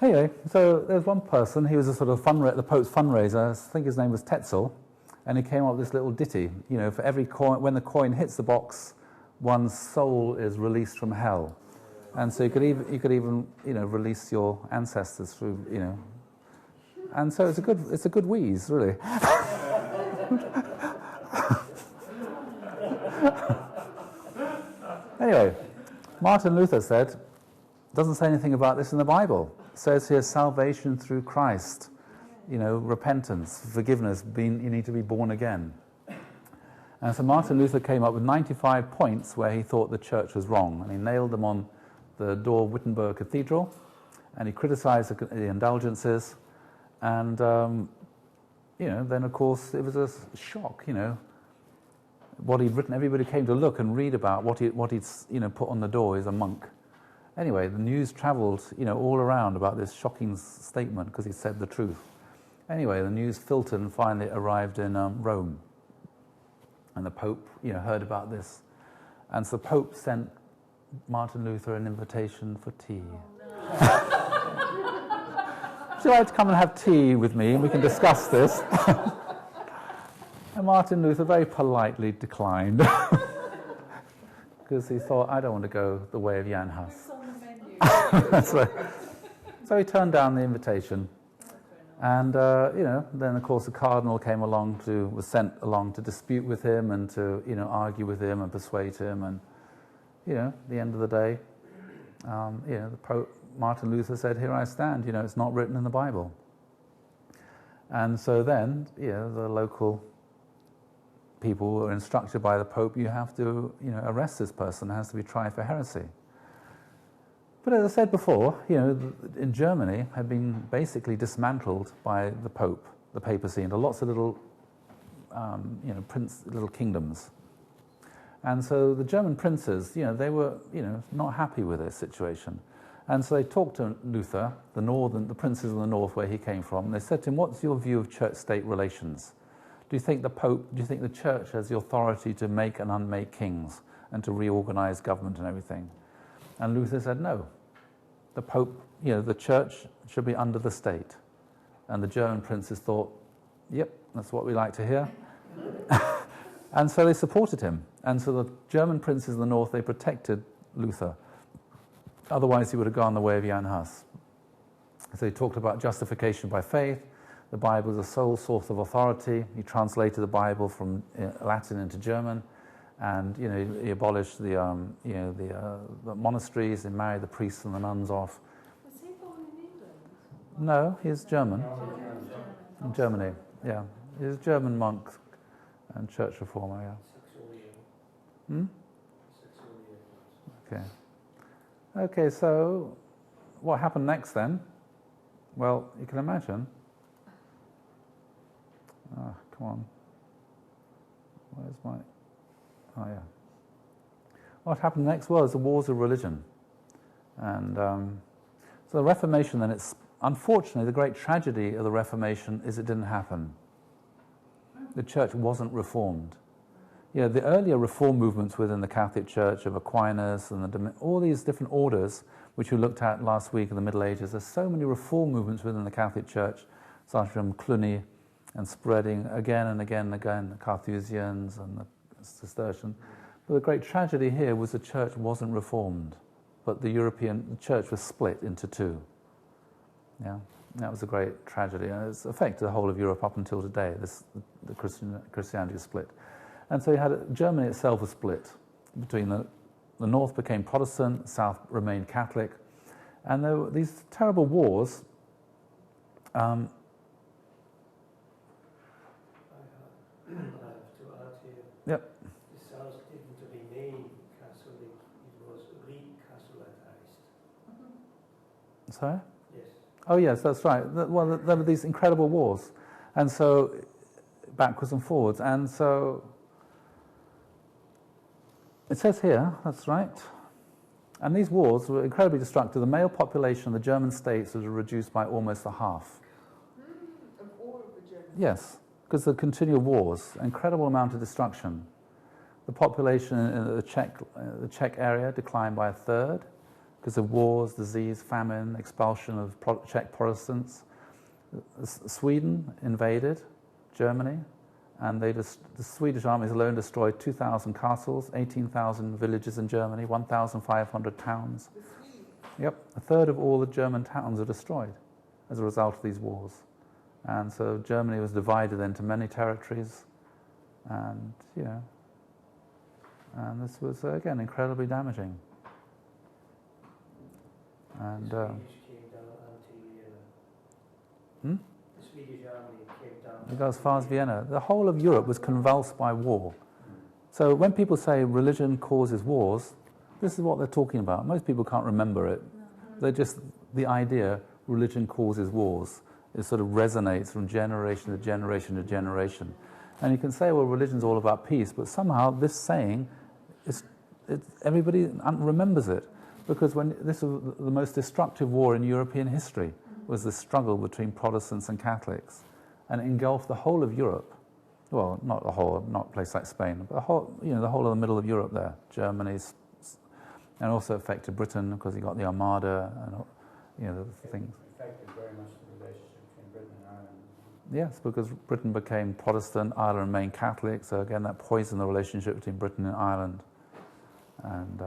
Anyway, so there's one person, he was a sort of the Pope's fundraiser, I think his name was Tetzel, and he came up with this little ditty, for every coin, when the coin hits the box, one's soul is released from hell. And so you could even release your ancestors through, and so it's a good wheeze, really. Anyway, Martin Luther doesn't say anything about this in the Bible. It says here salvation through Christ, repentance, forgiveness, you need to be born again. And so Martin Luther came up with 95 points where he thought the church was wrong, and he nailed them on the door of Wittenberg Cathedral, and he criticized the indulgences, and then of course it was a shock, what he'd written. Everybody came to look and read about what he'd put on the door. He's a monk. Anyway, the news travelled all around about this shocking statement because he said the truth. Anyway, the news filtered and finally arrived in Rome, and the Pope heard about this, and so the Pope sent Martin Luther an invitation for tea. Would you like to come and have tea with me and we can discuss this? And Martin Luther very politely declined because he thought, I don't want to go the way of Jan Hus. It's on the menu. So he turned down the invitation. And, then of course the cardinal was sent along to dispute with him and to, argue with him and persuade him. And, at the end of the day, the Pope, Martin Luther said, here I stand, it's not written in the Bible. And so then, the local people were instructed by the Pope, you have to, arrest this person, it has to be tried for heresy. But as I said before, in Germany had been basically dismantled by the Pope, the papacy, into lots of little, little kingdoms. And so the German princes, they were, not happy with this situation. And so they talked to Luther, the princes of the north where he came from, and they said to him, what's your view of church-state relations? Do you think the church has the authority to make and unmake kings and to reorganize government and everything? And Luther said, no. The Pope, the church should be under the state. And the German princes thought, yep, that's what we like to hear. And so they supported him. And so the German princes of the north, they protected Luther. Otherwise, he would have gone the way of Jan Hus. So he talked about justification by faith. The Bible is the sole source of authority. He translated the Bible from Latin into German. And he abolished the monasteries. He married the priests and the nuns off. Was he born in England? No, he's German. In Germany, yeah. He's a German monk and church reformer, yeah. Okay. Okay, so what happened next then? Well, you can imagine. Ah, come on. Where's my... Oh, yeah. What happened next was the wars of religion. And so the Reformation then, unfortunately, the great tragedy of the Reformation is it didn't happen. The church wasn't reformed. The earlier reform movements within the Catholic Church of Aquinas and all these different orders, which we looked at last week in the Middle Ages, there's so many reform movements within the Catholic Church, starting from Cluny and spreading again and again and again, the Carthusians and the Cistercian. But the great tragedy here was the church wasn't reformed, but the church was split into two. Yeah, that was a great tragedy, and it's affected the whole of Europe up until today. The Christianity is split. And so you had Germany itself was split between the north became Protestant, the south remained Catholic, and there were these terrible wars. I have to add here. Yep. The south didn't remain Catholic; it was re-Catholicized. Sorry? Yes. Oh yes, that's right. Well, there were these incredible wars, and so backwards and forwards, and so it says here, that's right. And these wars were incredibly destructive. The male population of the German states was reduced by almost a half. Of all of the Germans? Yes, because of the continual wars, incredible amount of destruction. The population in the Czech area declined by a third because of wars, disease, famine, expulsion of Czech Protestants. Sweden invaded Germany, and the Swedish armies alone destroyed 2,000 castles, 18,000 villages in Germany, 1,500 towns. The Swedes? Yep, a third of all the German towns are destroyed as a result of these wars. And so Germany was divided into many territories, and and this was again incredibly damaging. And The Swedish came down the Swedish army came down. it got as far as Vienna. The whole of Europe was convulsed by war. So when people say religion causes wars, this is what they're talking about. Most people can't remember it. They're just the idea religion causes wars. It sort of resonates from generation to generation to generation. And you can say, well, religion's all about peace, but somehow this saying, everybody remembers it. Because when this was the most destructive war in European history, was the struggle between Protestants and Catholics. And it engulfed the whole of Europe. Well, not the whole, not a place like Spain, but the whole of the middle of Europe there, Germany, and also affected Britain because you got the Armada and the things. It affected very much the relationship between Britain and Ireland. Yes, because Britain became Protestant, Ireland remained Catholic, so again that poisoned the relationship between Britain and Ireland. And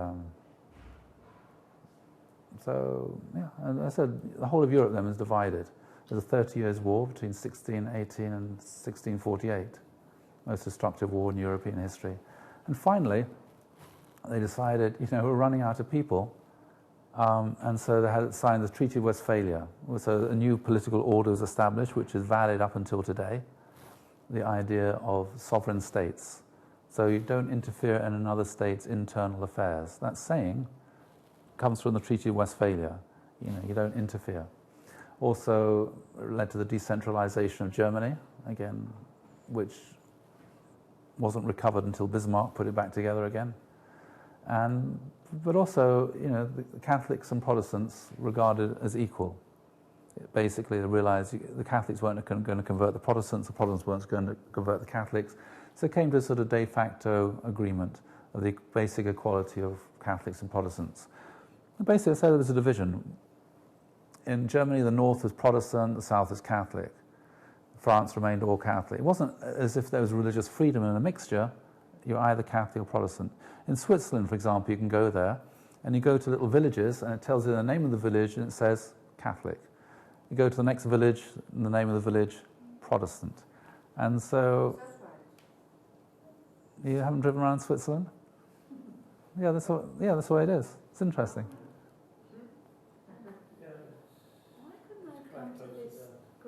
and I said the whole of Europe then was divided. There's a 30 Years' War between 1618 and 1648, most destructive war in European history. And finally, they decided, we're running out of people, and so they had signed the Treaty of Westphalia. So a new political order was established, which is valid up until today, the idea of sovereign states. So you don't interfere in another state's internal affairs. That saying comes from the Treaty of Westphalia. You don't interfere. Also led to the decentralization of Germany, again, which wasn't recovered until Bismarck put it back together again. But also, the Catholics and Protestants regarded as equal. Basically, they realized the Catholics weren't going to convert the Protestants weren't going to convert the Catholics. So it came to a sort of de facto agreement of the basic equality of Catholics and Protestants. And basically, I said there was a division. In Germany, the north was Protestant, the south was Catholic. France remained all Catholic. It wasn't as if there was religious freedom in a mixture. You're either Catholic or Protestant. In Switzerland, for example, you can go there, and you go to little villages, and it tells you the name of the village, and it says Catholic. You go to the next village, and the name of the village, Protestant. And so... You haven't driven around Switzerland? Yeah, that's the way it is. It's interesting. Why couldn't they come to this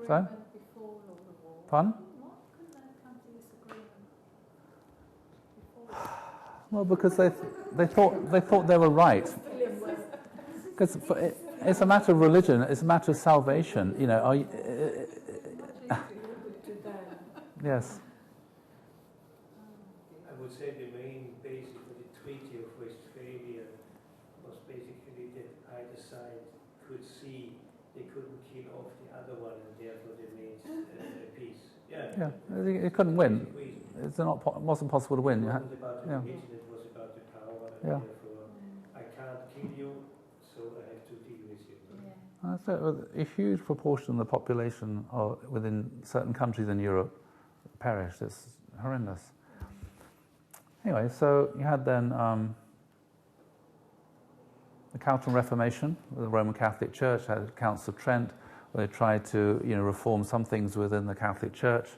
Sorry? agreement before all the war? Pardon? Why couldn't they come to this agreement before? Well, because they thought they were right. Because it's a matter of religion. It's a matter of salvation. Yes. I would say the main basis for the Treaty of Westphalia was basically that either side could see they couldn't kill off the other one, and therefore they made peace. Yeah, it couldn't win. It wasn't possible to win. It wasn't about the religion, it was about the power, and therefore I can't kill you, so I have to deal with you. Yeah. So a huge proportion of the population within certain countries in Europe perished. It's horrendous. Anyway, so you had then the Calton Reformation, the Roman Catholic Church had the Council of Trent, where they tried to reform some things within the Catholic Church.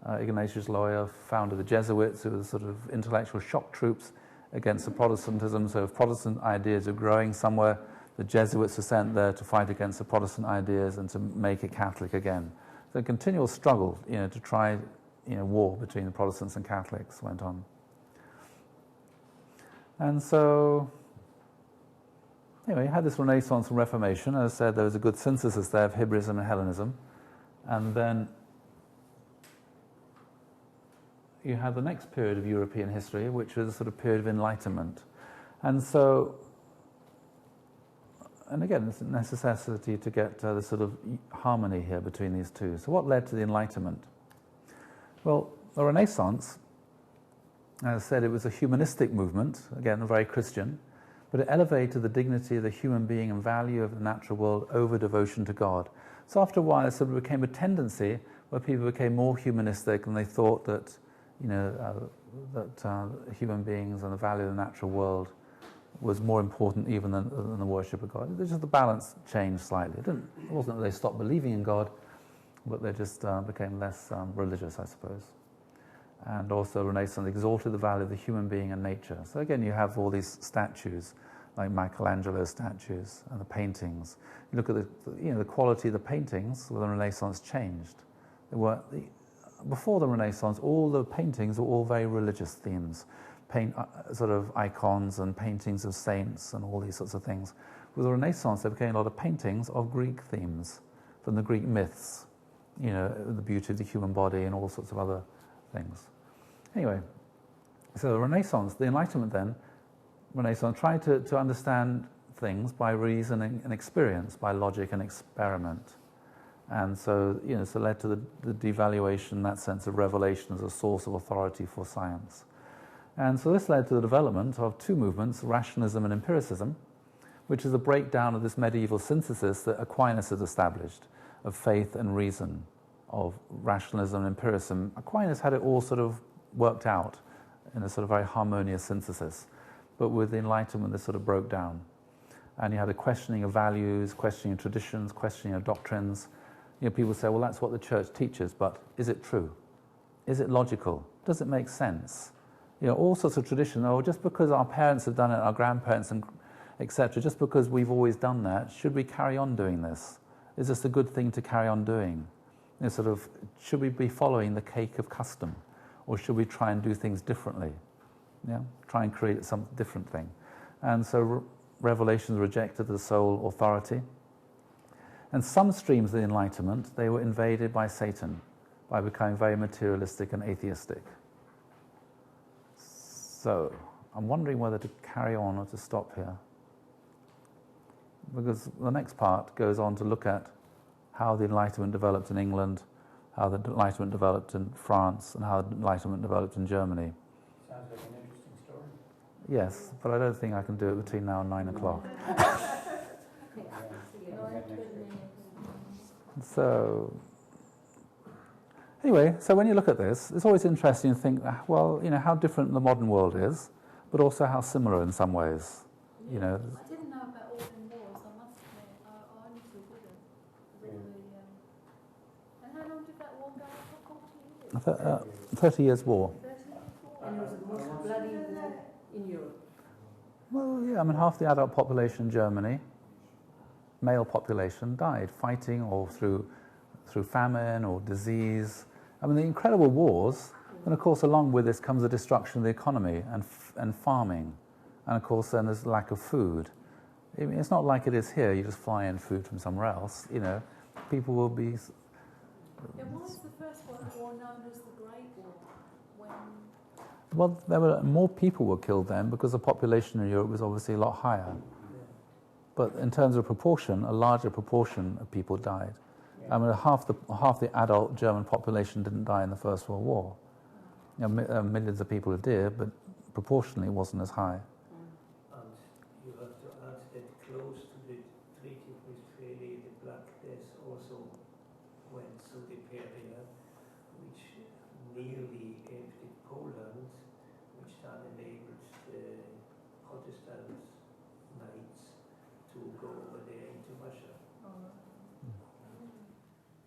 Ignatius Loyola founded the Jesuits, who were sort of intellectual shock troops against the Protestantism. So if Protestant ideas are growing somewhere, the Jesuits were sent there to fight against the Protestant ideas and to make it Catholic again. So a continual struggle, to try, war between the Protestants and Catholics went on. And so anyway, you had this Renaissance and Reformation. As I said, there was a good synthesis there of Hebraism and Hellenism. And then you had the next period of European history, which was a sort of period of Enlightenment. And so, and again, there's a necessity to get this sort of harmony here between these two. So what led to the Enlightenment? Well, the Renaissance, as I said, it was a humanistic movement, again, very Christian, but it elevated the dignity of the human being and value of the natural world over devotion to God. So after a while, it sort of became a tendency where people became more humanistic, and they thought that, human beings and the value of the natural world was more important even than the worship of God. Just the balance changed slightly. It wasn't that they stopped believing in God, but they just became less religious, I suppose. And also Renaissance exalted the value of the human being and nature. So again, you have all these statues, like Michelangelo's statues and the paintings. You look at the quality of the paintings. Well, the Renaissance changed. Before the Renaissance, all the paintings were all very religious themes, sort of icons and paintings of saints and all these sorts of things. With the Renaissance, there became a lot of paintings of Greek themes from the Greek myths, the beauty of the human body and all sorts of other things. Anyway, so the Renaissance, the Enlightenment then, Renaissance tried to understand things by reasoning and experience, by logic and experiment. And so, so led to the devaluation, that sense of revelation as a source of authority for science. And so this led to the development of two movements, rationalism and empiricism, which is a breakdown of this medieval synthesis that Aquinas had established of faith and reason, of rationalism and empiricism. Aquinas had it all sort of worked out in a sort of very harmonious synthesis. But with the Enlightenment, this sort of broke down. And you had a questioning of values, questioning of traditions, questioning of doctrines. People say, well, that's what the church teaches, but is it true? Is it logical? Does it make sense? All sorts of tradition. Oh, just because our parents have done it, our grandparents, and etc., just because we've always done that, should we carry on doing this? Is this a good thing to carry on doing? Should we be following the cake of custom? Or should we try and do things differently? Try and create some different thing. And so Revelations rejected the sole authority. And some streams of the Enlightenment, they were invaded by Satan, by becoming very materialistic and atheistic. So, I'm wondering whether to carry on or to stop here. Because the next part goes on to look at how the Enlightenment developed in England, how the Enlightenment developed in France, and how the Enlightenment developed in Germany. Sounds like an interesting story. Yes, but I don't think I can do it between now and 9 o'clock. So, anyway, so when you look at this, it's always interesting to think, well, how different the modern world is, but also how similar in some ways. I didn't know about all the wars, I must admit. I honestly didn't. And how long did that war go on for? 40 years? 30 years war. 30 years war? And it was the most bloody war in Europe. Well, yeah, half the adult population in Germany, male population, died fighting or through famine or disease. The incredible wars, and of course along with this comes the destruction of the economy and farming. And of course then there's lack of food. It's not like it is here, you just fly in food from somewhere else, people will be... Yeah, why is the First World War known as the Great War? Well, there were more people were killed then because the population in Europe was obviously a lot higher. But in terms of proportion, a larger proportion of people died. Half the adult German population didn't die in the First World War. Millions of people did, but proportionally it wasn't as high. And you have to add that close to the Treaty of Westphalia, the Black Death also went through the area, which nearly emptied Poland, which then enabled the Protestant knights to go over there into Russia.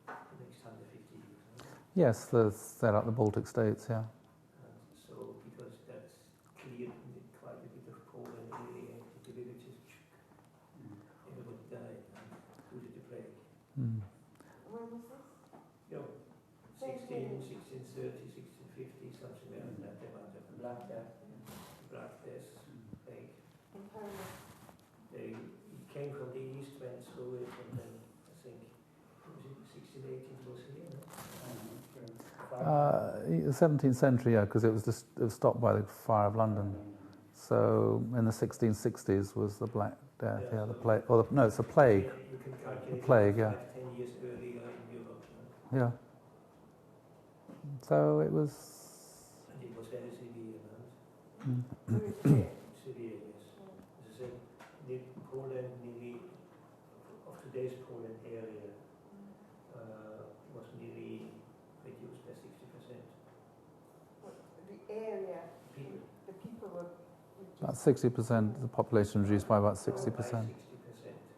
The next 150 years. Yes, set up the Baltic states, yeah. And so, because that's cleared quite a bit of Poland, really emptied the villages, everybody died due to the plague. Mm. When was this? 1630, 1650, something like that. About the Black Death. Black Death plague. In Poland. They came from the east, went through it, and then I think was it 1618 was here. No? 17th century, yeah, because it was stopped by the Fire of London. So in the 1660s was the Black Death, yeah, the plague, or no, it's a plague. You can calculate The plague, yeah. 10 years earlier in Europe. No? Yeah. So it was. And it was very severe, no? Mm. Severe, yes. As I said, Poland, nearly of today's Poland area, was nearly reduced by 60%. What, the area, People. the people were About 60%, the population reduced by about 60%. By 60%.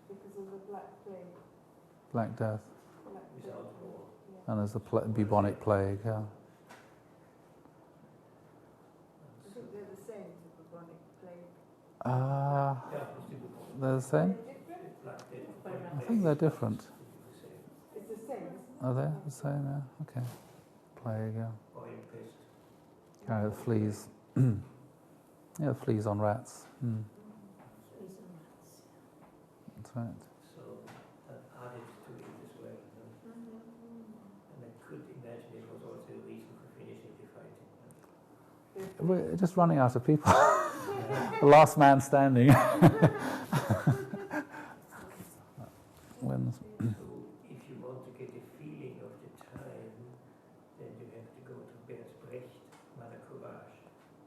because of the Black Plague. Black Death. Black Without Plague, war. yeah. And there's the bubonic plague, yeah. I think they're the same, the bubonic plague. Uh, Yeah, it's the bubonic. they're the same? Black Death. I think they're different. It's the same, isn't it? Are they the same, yeah? Okay. Plague, yeah. Oil pest. Carry the fleas. Yeah, fleas on rats. Mm. That's right. So that added to it as well. No? And I could imagine it was also a reason for finishing the fighting. No? We're just running out of people. The last man standing. Wins. So if you want to get a feeling of the time, then you have to go to Bert Brecht, Mother Courage.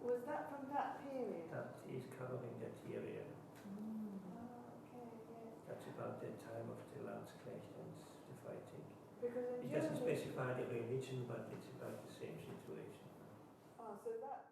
Was that from that period? That is covering that area. Okay, yeah. That's about the time of the Landsknecht and the fighting. Because in It doesn't Germany, specify the religion, but it's about the same situation. so that